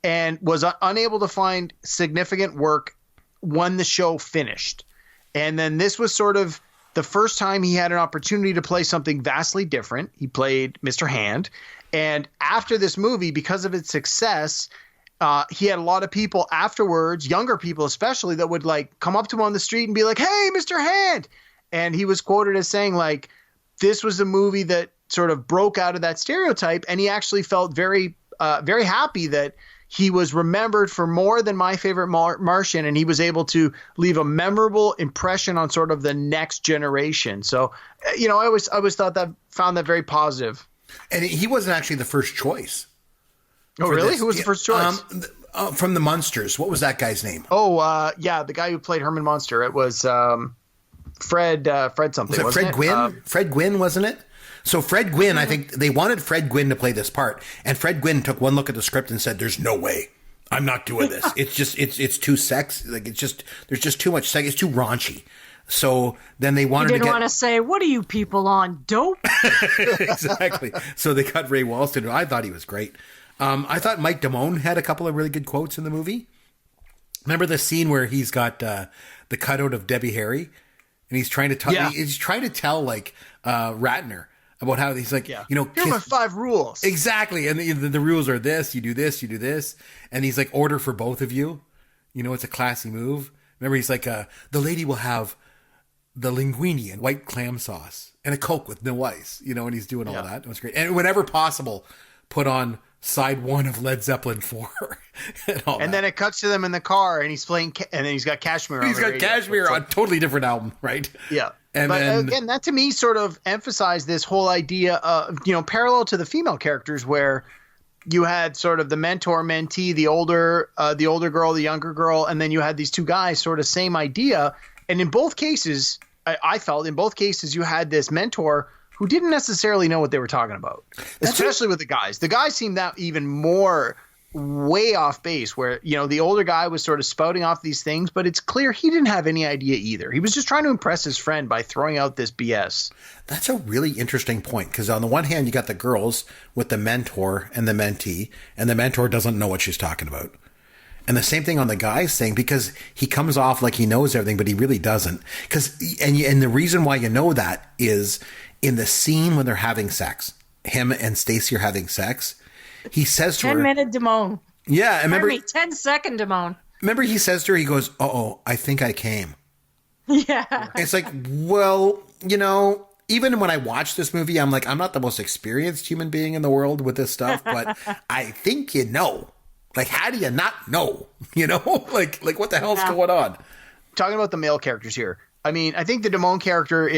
and was unable to find significant work when the show finished. And then this was sort of the first time he had an opportunity to play something vastly different. He played Mr. Hand, And after this movie, because of its success, he had a lot of people afterwards, younger people especially, that would like come up to him on the street and be like, "Hey, Mr. Hand." And he was quoted as saying like, this was a movie that sort of broke out of that stereotype. And he actually felt very, very happy that he was remembered for more than My Favorite Martian, and he was able to leave a memorable impression on sort of the next generation. So, I always found that very positive. And he wasn't actually the first choice. Oh, really? Who was the first choice? From the Munsters. What was that guy's name? Oh, the guy who played Herman Munster. It was Fred something. Was it Fred Gwynn? Fred Gwynn, wasn't it? So Fred Gwynn, I think they wanted Fred Gwynn to play this part, and Fred Gwynn took one look at the script and said, "There's no way, I'm not doing this. It's too sex. Like there's just too much sex. It's too raunchy." So then they wanted. He didn't want to say, "What are you people on, dope?" Exactly. So they got Ray Walston. I thought he was great. I thought Mike Damone had a couple of really good quotes in the movie. Remember the scene where he's got the cutout of Debbie Harry, and he's trying to tell like Ratner about how he's like, here are my 5 rules. Exactly. And the rules are this, you do this, you do this. And he's like, order for both of you. It's a classy move. Remember, he's like, the lady will have the linguine and white clam sauce and a Coke with no ice, and he's doing all that. It was great. And whenever possible, put on side 1 of Led Zeppelin 4. and then it cuts to them in the car and he's playing, and then he's got Kashmir on. He's got Kashmir on a totally different album, right? Yeah. But again, that to me sort of emphasized this whole idea of, parallel to the female characters where you had sort of the mentor, mentee, the older girl, the younger girl, and then you had these two guys, sort of same idea. And in both cases, I felt in both cases you had this mentor who didn't necessarily know what they were talking about, especially with the guys. The guys seemed that even more way off base where, the older guy was sort of spouting off these things, but it's clear he didn't have any idea either. He was just trying to impress his friend by throwing out this BS. That's a really interesting point, because on the one hand, you got the girls with the mentor and the mentee, and the mentor doesn't know what she's talking about. And the same thing on the guy's thing, because he comes off like he knows everything, but he really doesn't. And the reason why you know that is in the scene when they're having sex, him and Stacy are having sex, he says to her, 10-minute Damone. Yeah, I remember. 10-second Damone. Remember, he says to her, he goes, "Uh-oh, I think I came." Yeah. It's like, well, even when I watch this movie, I'm like, I'm not the most experienced human being in the world with this stuff, but I think Like, how do you not know? Like what the hell's going on? Talking about the male characters here, I mean, I think the Damone character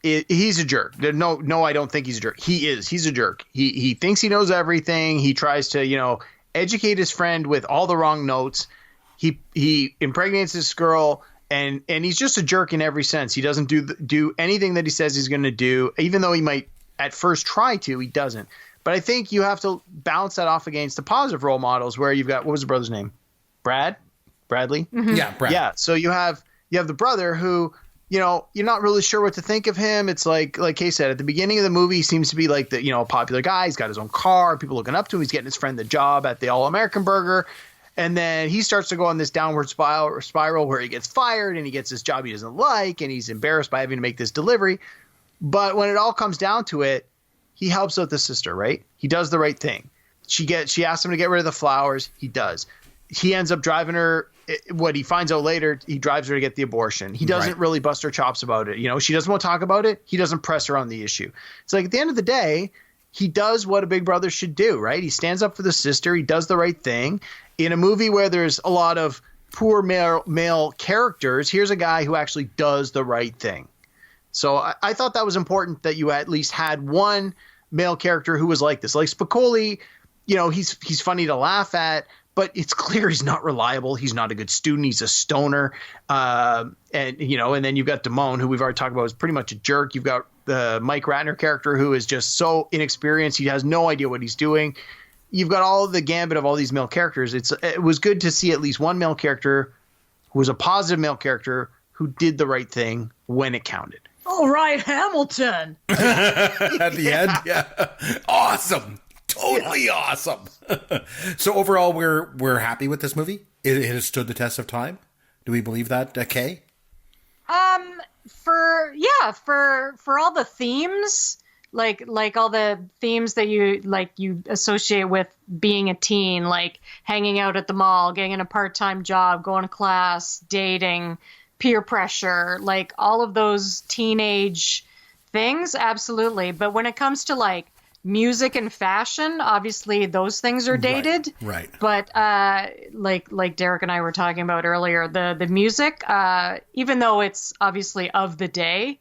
he's a jerk. No, I don't think he's a jerk. He's a jerk. He thinks he knows everything. He tries to, educate his friend with all the wrong notes. He impregnates this girl, and he's just a jerk in every sense. He doesn't do anything that he says he's going to do, even though he might at first try to. He doesn't. But I think you have to balance that off against the positive role models where you've got, what was the brother's name? Bradley? Mm-hmm. Yeah, Brad. Yeah. So you have the brother who, you're not really sure what to think of him. It's like Kaye said, at the beginning of the movie, he seems to be like the, a popular guy. He's got his own car, people looking up to him. He's getting his friend the job at the All-American Burger. And then he starts to go on this downward spiral where he gets fired and he gets this job he doesn't like, and he's embarrassed by having to make this delivery. But when it all comes down to it, he helps out the sister, right? He does the right thing. She asks him to get rid of the flowers. He does. He ends up driving her. What he finds out later, he drives her to get the abortion. He doesn't really bust her chops about it. She doesn't want to talk about it. He doesn't press her on the issue. It's like at the end of the day, he does what a big brother should do, right? He stands up for the sister. He does the right thing. In a movie where there's a lot of poor male characters, here's a guy who actually does the right thing. So I thought that was important that you at least had one male character who was like this. Like Spicoli, he's funny to laugh at, but it's clear he's not reliable. He's not a good student. He's a stoner. And then you've got Damone, who we've already talked about, is pretty much a jerk. You've got the Mike Ratner character, who is just so inexperienced. He has no idea what he's doing. You've got all the gambit of all these male characters. It was good to see at least one male character who was a positive male character who did the right thing when it counted. All right, Hamilton. At the end, yeah. Awesome. Totally awesome. So overall, we're happy with this movie. It has stood the test of time. Do we believe that, Kaye? For all the themes, like all the themes that you associate with being a teen, like hanging out at the mall, getting a part-time job, going to class, dating, peer pressure, like all of those teenage things, absolutely. But when it comes to like music and fashion, obviously those things are dated. Right. But like Derek and I were talking about earlier, the music, even though it's obviously of the day,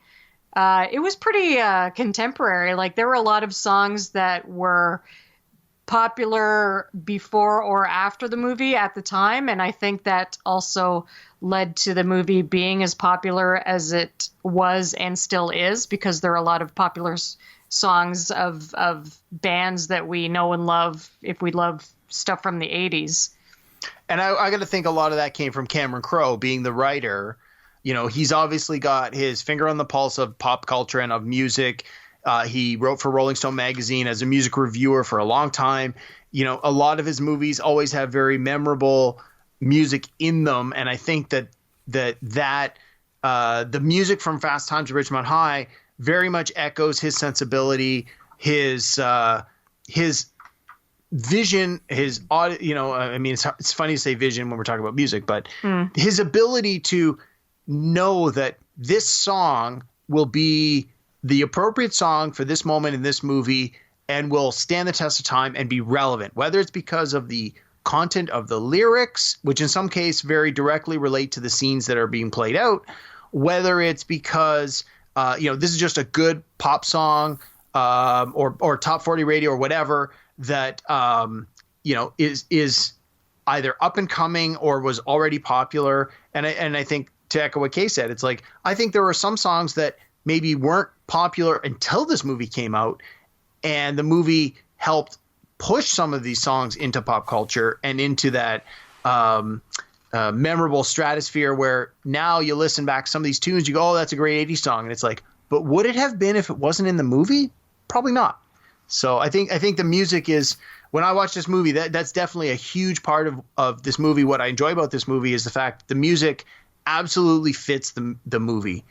it was pretty contemporary. Like there were a lot of songs that were popular before or after the movie at the time, and I think that also led to the movie being as popular as it was and still is, because there are a lot of popular songs of bands that we know and love if we love stuff from the 80s. And I got to think a lot of that came from Cameron Crowe being the writer. You know, he's obviously got his finger on the pulse of pop culture and of music. He wrote for Rolling Stone magazine as a music reviewer for a long time. You know, a lot of his movies always have very memorable music in them, and I think that the music from Fast Times at Ridgemont High very much echoes his sensibility, his vision, his audio. You know, I mean, it's funny to say vision when we're talking about music, but his ability to know that this song will be the appropriate song for this moment in this movie and will stand the test of time and be relevant, whether it's because of the content of the lyrics, which in some case very directly relate to the scenes that are being played out, whether it's because this is just a good pop song or top 40 radio or whatever that is either up and coming or was already popular. And I think, to echo what Kaye said, it's like, I think there were some songs that maybe weren't popular until this movie came out, and the movie helped push some of these songs into pop culture and into that memorable stratosphere where now you listen back to some of these tunes, you go, oh, that's a great 80s song. And it's like, but would it have been if it wasn't in the movie? Probably not. So I think the music is, when I watch this movie, that's definitely a huge part of this movie. What I enjoy about this movie is the fact the music absolutely fits the movie.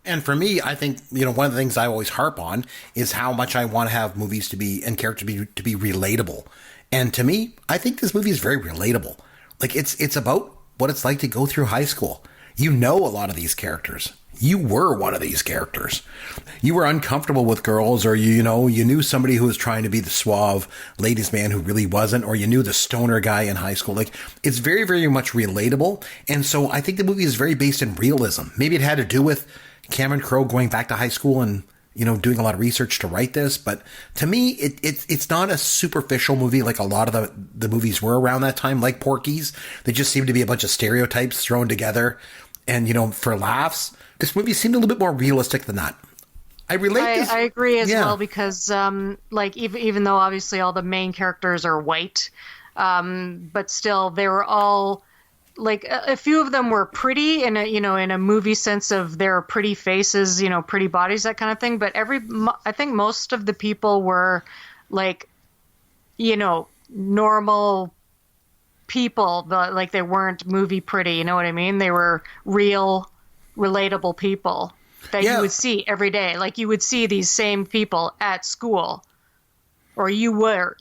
And for me, I think, one of the things I always harp on is how much I want to have movies to be and characters to be relatable. And to me, I think this movie is very relatable. Like it's about what it's like to go through high school. You know a lot of these characters. You were one of these characters. You were uncomfortable with girls, or you knew somebody who was trying to be the suave ladies' man who really wasn't, or you knew the stoner guy in high school. Like, it's very, very much relatable. And so I think the movie is very based in realism. Maybe it had to do with Cameron Crowe going back to high school and, doing a lot of research to write this. But to me, it's not a superficial movie like a lot of the movies were around that time, like Porky's. They just seem to be a bunch of stereotypes thrown together and, for laughs. This movie seemed a little bit more realistic than that. I agree as well, because even though obviously all the main characters are white, but still they were all, like, a few of them were pretty in a movie sense of their pretty faces, pretty bodies, that kind of thing. But I think most of the people were like, normal people, like they weren't movie pretty. You know what I mean? They were real, relatable people that you would see every day. Like you would see these same people at school, or you were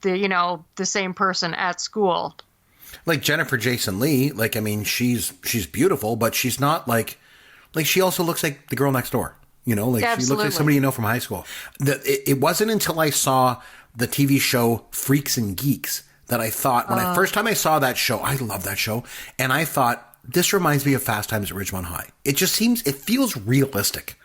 the same person at school. Like Jennifer Jason Leigh, like, I mean, she's beautiful, but she's not like she also looks like the girl next door, Absolutely. She looks like somebody from high school. It wasn't until I saw the TV show Freaks and Geeks that I thought, first time I saw that show, I love that show. And I thought, this reminds me of Fast Times at Ridgemont High. It feels realistic.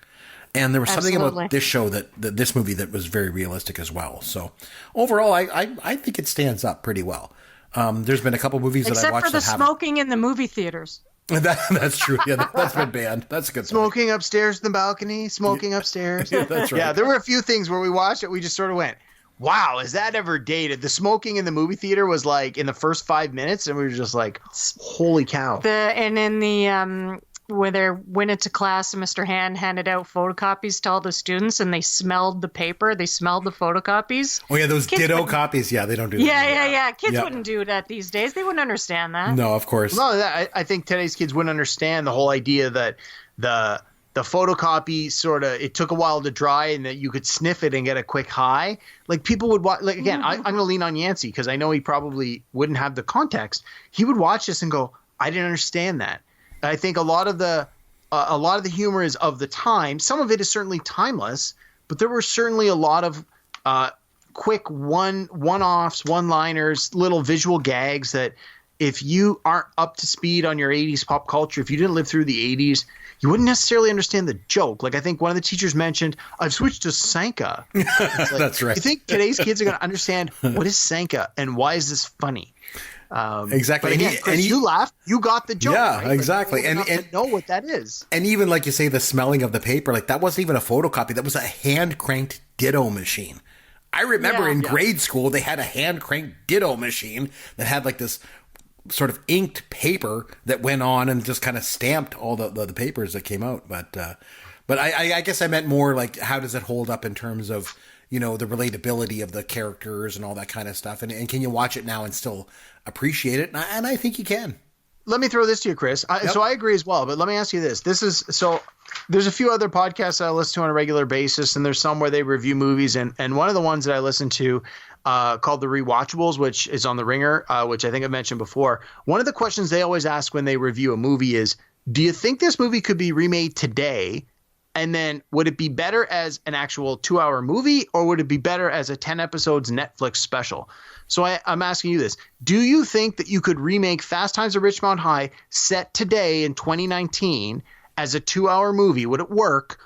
And there was something about this show this movie that was very realistic as well. So overall, I think it stands up pretty well. There's been a couple movies that I watched except for the smoking in the movie theaters. That's true. Yeah, that's been banned. That's a good smoking upstairs in the balcony, smoking upstairs. Yeah, that's right. Yeah, there were a few things where we watched it, we just sort of went, wow, is that ever dated? The smoking in the movie theater was like in the first 5 minutes, and we were just like, holy cow. And in the where they went into class and Mr. Hand handed out photocopies to all the students, and they smelled the paper, they smelled the photocopies. Oh yeah, those ditto copies. Yeah, they don't do that. Yeah. Kids wouldn't do that these days. They wouldn't understand that. No, of course. No, I think today's kids wouldn't understand the whole idea that the the photocopy sort of, it took a while to dry and that you could sniff it and get a quick high. Like people would watch, like again, I'm going to lean on Yancey because I know he probably wouldn't have the context. He would watch this and go, I didn't understand that. I think a lot of the humor is of the time. Some of it is certainly timeless, but there were certainly a lot of quick one-offs, one-liners, little visual gags that if you aren't up to speed on your 80s pop culture, if you didn't live through the 80s, you wouldn't necessarily understand the joke. Like I think one of the teachers mentioned, I've switched to Sanka. Like, That's right. You think today's kids are going to understand what is Sanka and why is this funny? Exactly. But again, Chris, you laughed. You got the joke. Yeah, right? exactly. Like, and know what that is. And even like you say, the smelling of the paper, like that wasn't even a photocopy. That was a hand cranked ditto machine. I remember in grade school, they had a hand cranked ditto machine that had like this sort of inked paper that went on and just kind of stamped all the papers that came out. But I guess I meant more like, how does it hold up in terms of, you know, the relatability of the characters and all that kind of stuff. And can you watch it now and still appreciate it? And I think you can. Let me throw this to you, Chris. So I agree as well, but let me ask you this. There's a few other podcasts I listen to on a regular basis, and there's some where they review movies. And one of the ones that I listen to called The Rewatchables, which is on The Ringer, which I think I mentioned before. One of the questions they always ask when they review a movie is, do you think this movie could be remade today? And then would it be better as an actual 2-hour movie, or would it be better as a 10 episodes Netflix special? So I'm asking you this. Do you think that you could remake Fast Times at Ridgemont High set today in 2019 as a 2-hour movie? Would it work?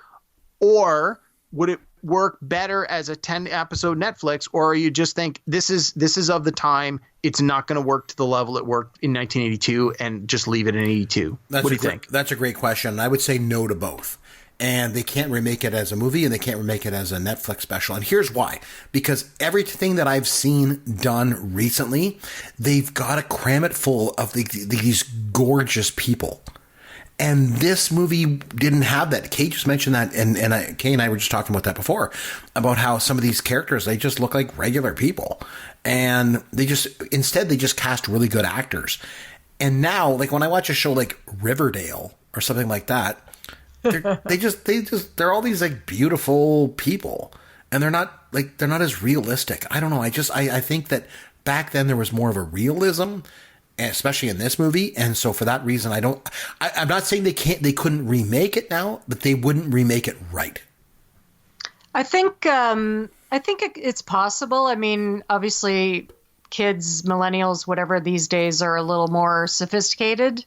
Or would it work better as a 10 episode Netflix? Or you just think this is of the time, it's not going to work to the level it worked in 1982 and just leave it in 82? What do you think? That's a great question. I would say no to both. And they can't remake it as a movie, and they can't remake it as a Netflix special. And here's why. Because everything that I've seen done recently, they've got to cram it full of these gorgeous people. And this movie didn't have that. Kaye just mentioned that, and Kaye and I were just talking about that before, about how some of these characters, they just look like regular people. And instead they just cast really good actors. And now, like when I watch a show like Riverdale or something like that, they're all these like beautiful people, and they're not as realistic. I don't know. I think that back then there was more of a realism, especially in this movie. And so for that reason, I'm not saying they couldn't remake it now, but they wouldn't remake it right. I think it's possible. I mean, obviously kids, millennials, whatever these days are a little more sophisticated.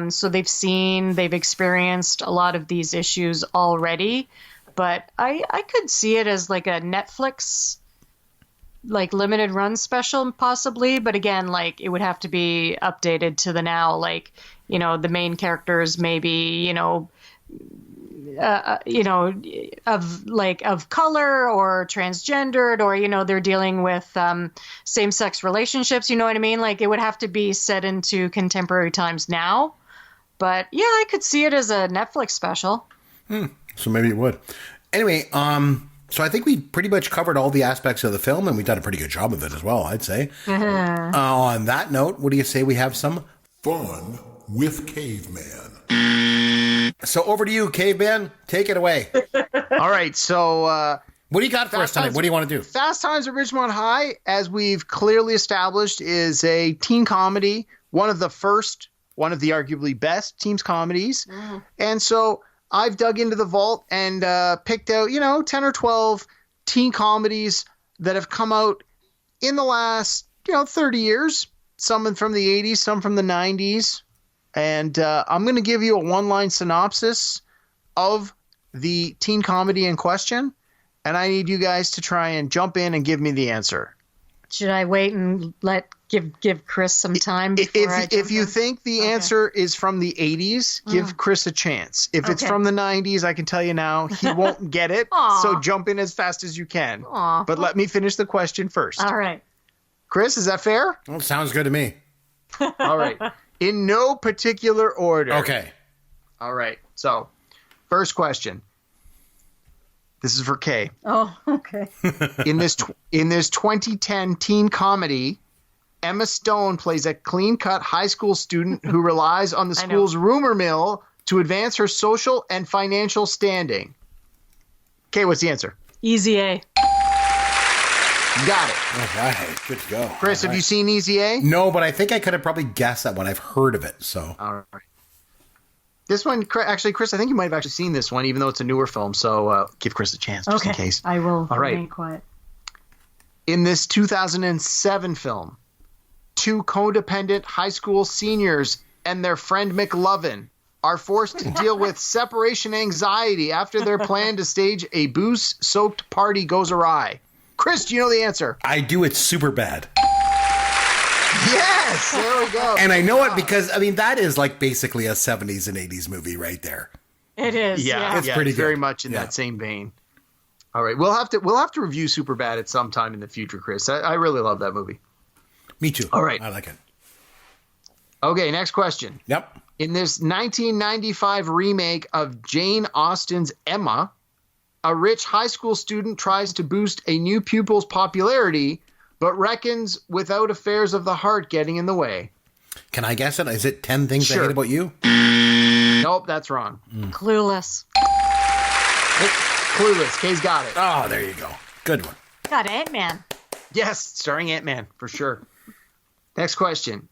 So they've experienced a lot of these issues already, but I could see it as like a Netflix, like limited run special possibly. But again, like it would have to be updated to the now, like, you know, the main characters maybe, of color or transgendered, or, you know, they're dealing with same-sex relationships, you know what I mean? Like it would have to be set into contemporary times now. But yeah, I could see it as a Netflix special. So maybe it would. Anyway, so I think we pretty much covered all the aspects of the film, and we've done a pretty good job of it as well, I'd say. On that note, what do you say we have some fun with Caveman? So over to you, Caveman. Take it away. All right. So what do you got for us tonight? What do you want to do? Fast Times at Ridgemont High, as we've clearly established, is a teen comedy, one of the arguably best teen comedies. And so I've dug into the vault and picked out, 10 or 12 teen comedies that have come out in the last, 30 years. Some from the 80s, some from the 90s. And I'm going to give you a one-line synopsis of the teen comedy in question. And I need you guys to try and jump in and give me the answer. Should I wait and give Chris some time before if you think the answer is from the 80s, give Chris a chance. If it's from the 90s, I can tell you now, he won't get it. So jump in as fast as you can. But let me finish the question first. All right. Chris, is that fair? Well, sounds good to me. All right. In no particular order. Okay. All right. So, first question. This is for Kaye. Oh, okay. In this 2010 teen comedy, Emma Stone plays a clean-cut high school student who relies on the school's rumor mill to advance her social and financial standing? Okay, what's the answer? Easy A. You got it. All right, good to go. Chris, have you seen Easy A? No, but I think I could have probably guessed that one. I've heard of it, so. All right. This one, actually, Chris, I think you might have actually seen this one, even though it's a newer film. So give Chris a chance, just in case. I will All right. remain quiet. In this 2007 film, two codependent high school seniors and their friend McLovin are forced to deal with separation anxiety after their plan to stage a booze-soaked party goes awry. Chris, do you know the answer? I do. It's super bad. Yes, there we go. And I know it because, I mean, that is like basically a 70s and 80s movie right there. It is. Yeah, It's pretty it's very good. much in Yeah. that same vein. All right, we'll have to review Superbad at some time in the future, Chris. I really love that movie. Me too. All right. I like it. Okay, next question. Yep. In this 1995 remake of Jane Austen's Emma, a rich high school student tries to boost a new pupil's popularity, but reckons without affairs of the heart getting in the way. Can I guess it? Is it 10 Things I Sure. Hate About You? Nope, that's wrong. Clueless. Clueless. Kay's got it. Oh, there you go. Good one. Got Ant-Man. Yes, starring Ant-Man, for sure. Next question.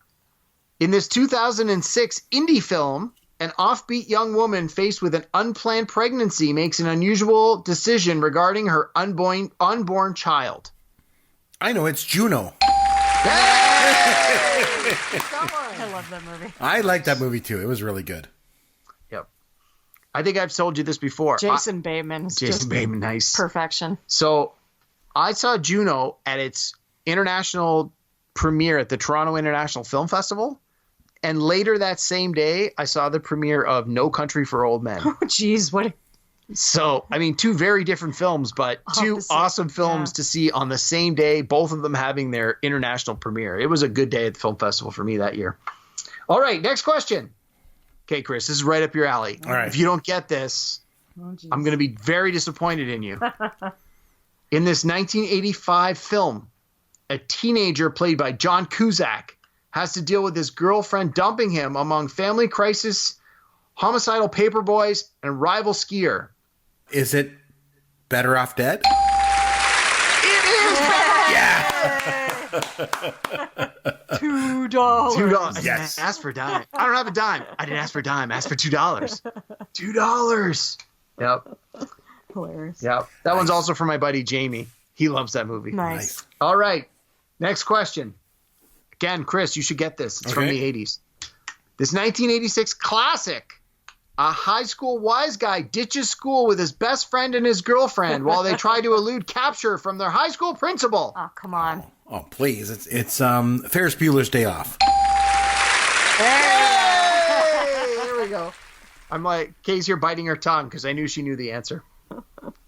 In this 2006 indie film, an offbeat young woman faced with an unplanned pregnancy makes an unusual decision regarding her unborn child. I know, it's Juno. I love that movie. I like that movie too. It was really good. Yep. I think I've told you this before. Jason Bateman. is Jason just Bateman, nice. Perfection. So I saw Juno at its international premiere at the Toronto International Film Festival. And later that same day, I saw the premiere of No Country for Old Men. Oh, geez, what? So, I mean, two very different films, but two Opposite, awesome films yeah. to see on the same day, both of them having their international premiere. It was a good day at the film festival for me that year. All right, next question. Okay, Chris, this is right up your alley. All right. If you don't get this, Oh, geez. I'm going to be very disappointed in you. In this 1985 film, a teenager played by John Cusack has to deal with his girlfriend dumping him among family crisis, homicidal paperboys, and rival skier. Is it Better Off Dead? It is $2. $2. Yes. I asked for a dime. I don't have a dime. I didn't ask for a dime. I asked for $2. $2. Yep. Hilarious. Yep. That one's also for my buddy Jamie. He loves that movie. Nice. All right. Next question. Again, Chris, you should get this. It's from Okay. the 80s. This 1986 classic. A high school wise guy ditches school with his best friend and his girlfriend while they try to elude capture from their high school principal. Oh, come on. Oh, please. It's Ferris Bueller's Day Off. Hey, there we go. I'm like, Kay's here biting her tongue because I knew she knew the answer.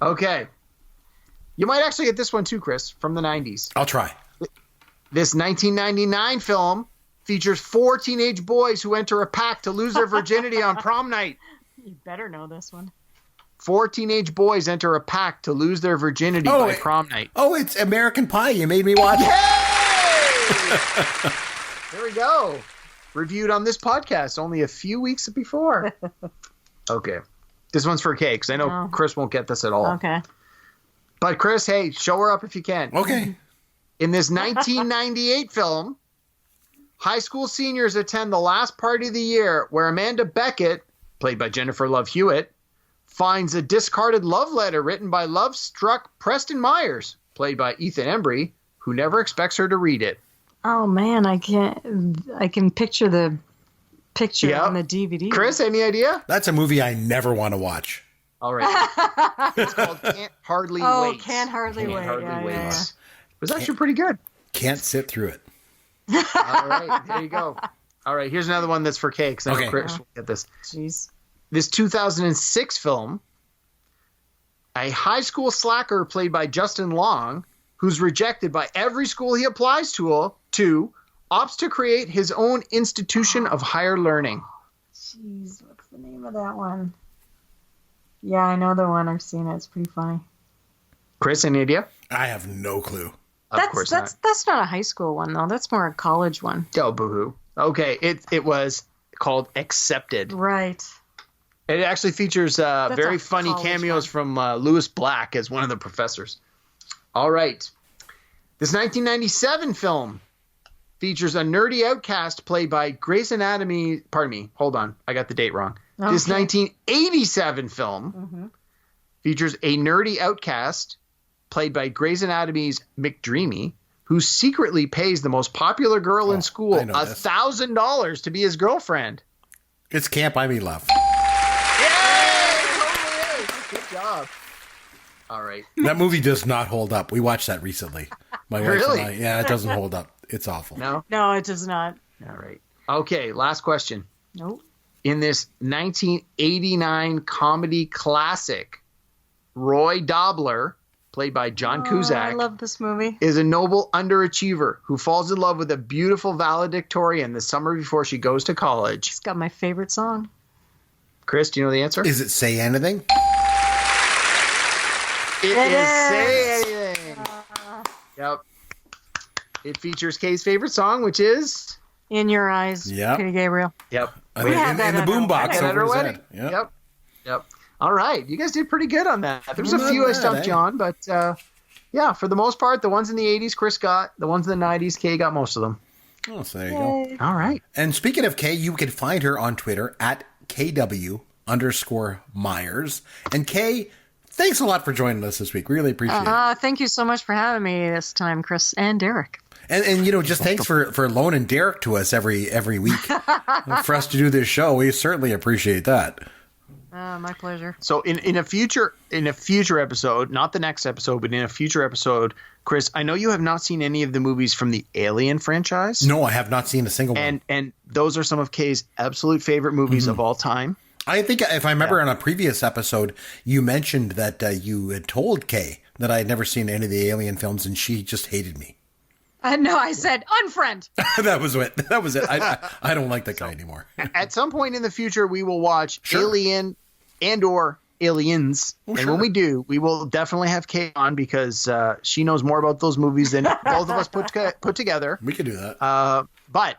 Okay. You might actually get this one too, Chris, from the 90s. I'll try. This 1999 film features 4 teenage boys who enter a pact to lose their virginity on prom night. You better know this one. 4 teenage boys enter a pact to lose their virginity by prom night. Oh, it's American Pie. You made me watch it. Hey! There we go. Reviewed on this podcast only a few weeks before. Okay. This one's for Kay because I know No. Chris won't get this at all. Okay. But Chris, hey, show her up if you can. Okay. In this 1998 film, high school seniors attend the last party of the year where Amanda Beckett, played by Jennifer Love Hewitt, finds a discarded love letter written by love-struck Preston Myers, played by Ethan Embry, who never expects her to read it. Oh man, I can picture the picture Yep. on the DVD. Chris, any idea? That's a movie I never want to watch. All right. It's called Can't Hardly Oh, Wait. Can't Hardly Wait. Can't Hardly Yeah, Wait. yeah, yeah. It was actually pretty good. Can't sit through it. All right, there you go. All right, here's another one that's for Kay, because I know Okay. Chris will get this. Jeez. This 2006 film, a high school slacker played by Justin Long, who's rejected by every school he applies to, opts to create his own institution of higher learning. Jeez, what's the name of that one? Yeah, I know the one. I've seen it. It's pretty funny. Chris, any idea? I have no clue. Of course not. That's not a high school one though. That's more a college one. Oh, boo-hoo. Okay, it was called Accepted. Right. It actually features very a funny college cameos one. from Lewis Black as one of the professors. All right. This 1997 film features a nerdy outcast played by Grey's Anatomy. Pardon me. Hold on. I got the date wrong. Okay. This 1987 film features a nerdy outcast played by Grey's Anatomy's McDreamy, who secretly pays the most popular girl in school I know this. $1,000 to be his girlfriend. It's Can't Buy Me Love. Good job. All right. That movie does not hold up. We watched that recently. My wife Really? and I. Yeah, it doesn't hold up. It's awful. No? No, it does not. All right. Okay, last question. Nope. In this 1989 comedy classic, Roy Dobler, played by John I Cusack, love this movie. is a noble underachiever who falls in love with a beautiful valedictorian the summer before she goes to college. It's got my favorite song. Chris, do you know the answer? Is it Say Anything? It It is Say is. Anything. Yep. It features Kaye's favorite song, which is... In Your Eyes, Yep. Peter Gabriel. Yep. We had that in the at our boombox wedding. At over her his wedding. head. Yep. Yep. Yep. All right. You guys did pretty good on that. There was a Not few I bad, stumped eh? you on, but yeah, for the most part, the ones in the 80s Chris got. The ones in the 90s, Kaye got most of them. Oh, so there you go. Yay. All right. And speaking of Kaye, you can find her on Twitter at KW_Myers. And Kaye, thanks a lot for joining us this week. Really appreciate it. Thank you so much for having me this time, Chris and Derek. And you know, just thanks for loaning Derek to us every week for us to do this show. We certainly appreciate that. My pleasure. So in a future episode, not the next episode, but in a future episode, Chris, I know you have not seen any of the movies from the Alien franchise. No, I have not seen a single one. And those are some of Kaye's absolute favorite movies of all time. I think if I remember on a previous episode, you mentioned that you had told Kaye that I had never seen any of the Alien films, and she just hated me. No, I said unfriend. That was it. That was it. I don't like that guy anymore. At some point in the future, we will watch Sure. Alien and or Aliens. And sure. when we do, we will definitely have Kaye on because she knows more about those movies than both of us put together. We could do that. But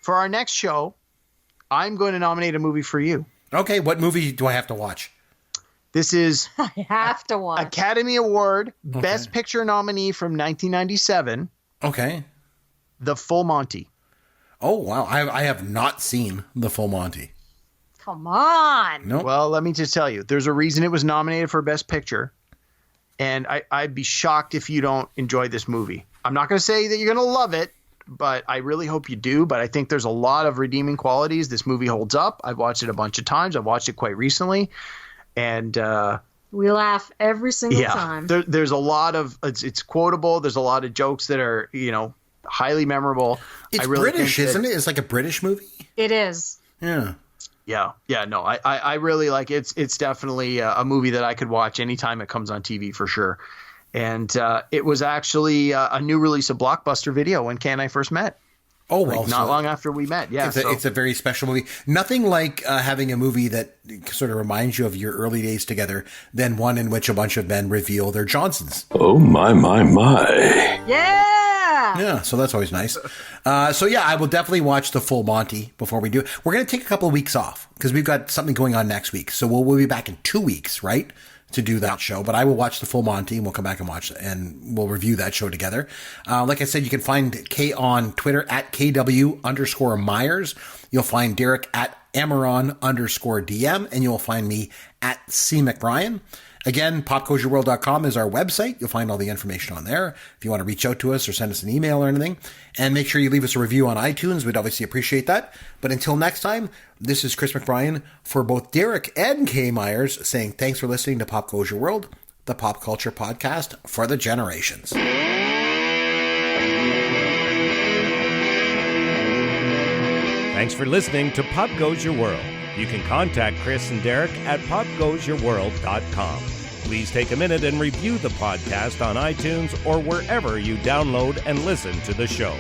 for our next show, I'm going to nominate a movie for you. Okay, what movie do I have to watch? This is I have to watch. Academy Award Best Picture nominee from 1997, Okay. The Full Monty. Oh, wow. I have not seen The Full Monty. Come on. Nope. Well, let me just tell you, there's a reason it was nominated for Best Picture, and I'd be shocked if you don't enjoy this movie. I'm not going to say that you're going to love it, but I really hope you do. But I think there's a lot of redeeming qualities. This movie holds up. I've watched it a bunch of times. I've watched it quite recently, and We laugh every single yeah, time. there's a lot of it's quotable. There's a lot of jokes that are highly memorable. It's I really British, think that- isn't it? It's like a British movie. It is. Yeah. Yeah, no, I really like it. It's definitely a movie that I could watch anytime it comes on TV for sure. And it was actually a new release of Blockbuster Video when Kaye and I first met. Oh, well. Not long after we met. Yeah, It's a very special movie. Nothing like having a movie that sort of reminds you of your early days together than one in which a bunch of men reveal their Johnsons. Oh, my. Yeah. Yeah, so that's always nice. So yeah, I will definitely watch The Full Monty before we do it. We're going to take a couple of weeks off because we've got something going on next week. So we'll be back in 2 weeks, right, to do that show. But I will watch The Full Monty, and we'll come back and watch it, and we'll review that show together. Like I said, you can find Kaye on Twitter at KW_Myers. You'll find Derek at Amaron_DM, and you'll find me at C. McBrien. Again, popcultureworld.com is our website. You'll find all the information on there if you want to reach out to us or send us an email or anything. And make sure you leave us a review on iTunes. We'd obviously appreciate that. But until next time, this is Chris McBrien for both Derek and Kaye Myers saying thanks for listening to Pop Culture World, the pop culture podcast for the generations. Thanks for listening to Pop Goes Your World. You can contact Chris and Derek at popgoesyourworld.com. Please take a minute and review the podcast on iTunes or wherever you download and listen to the show.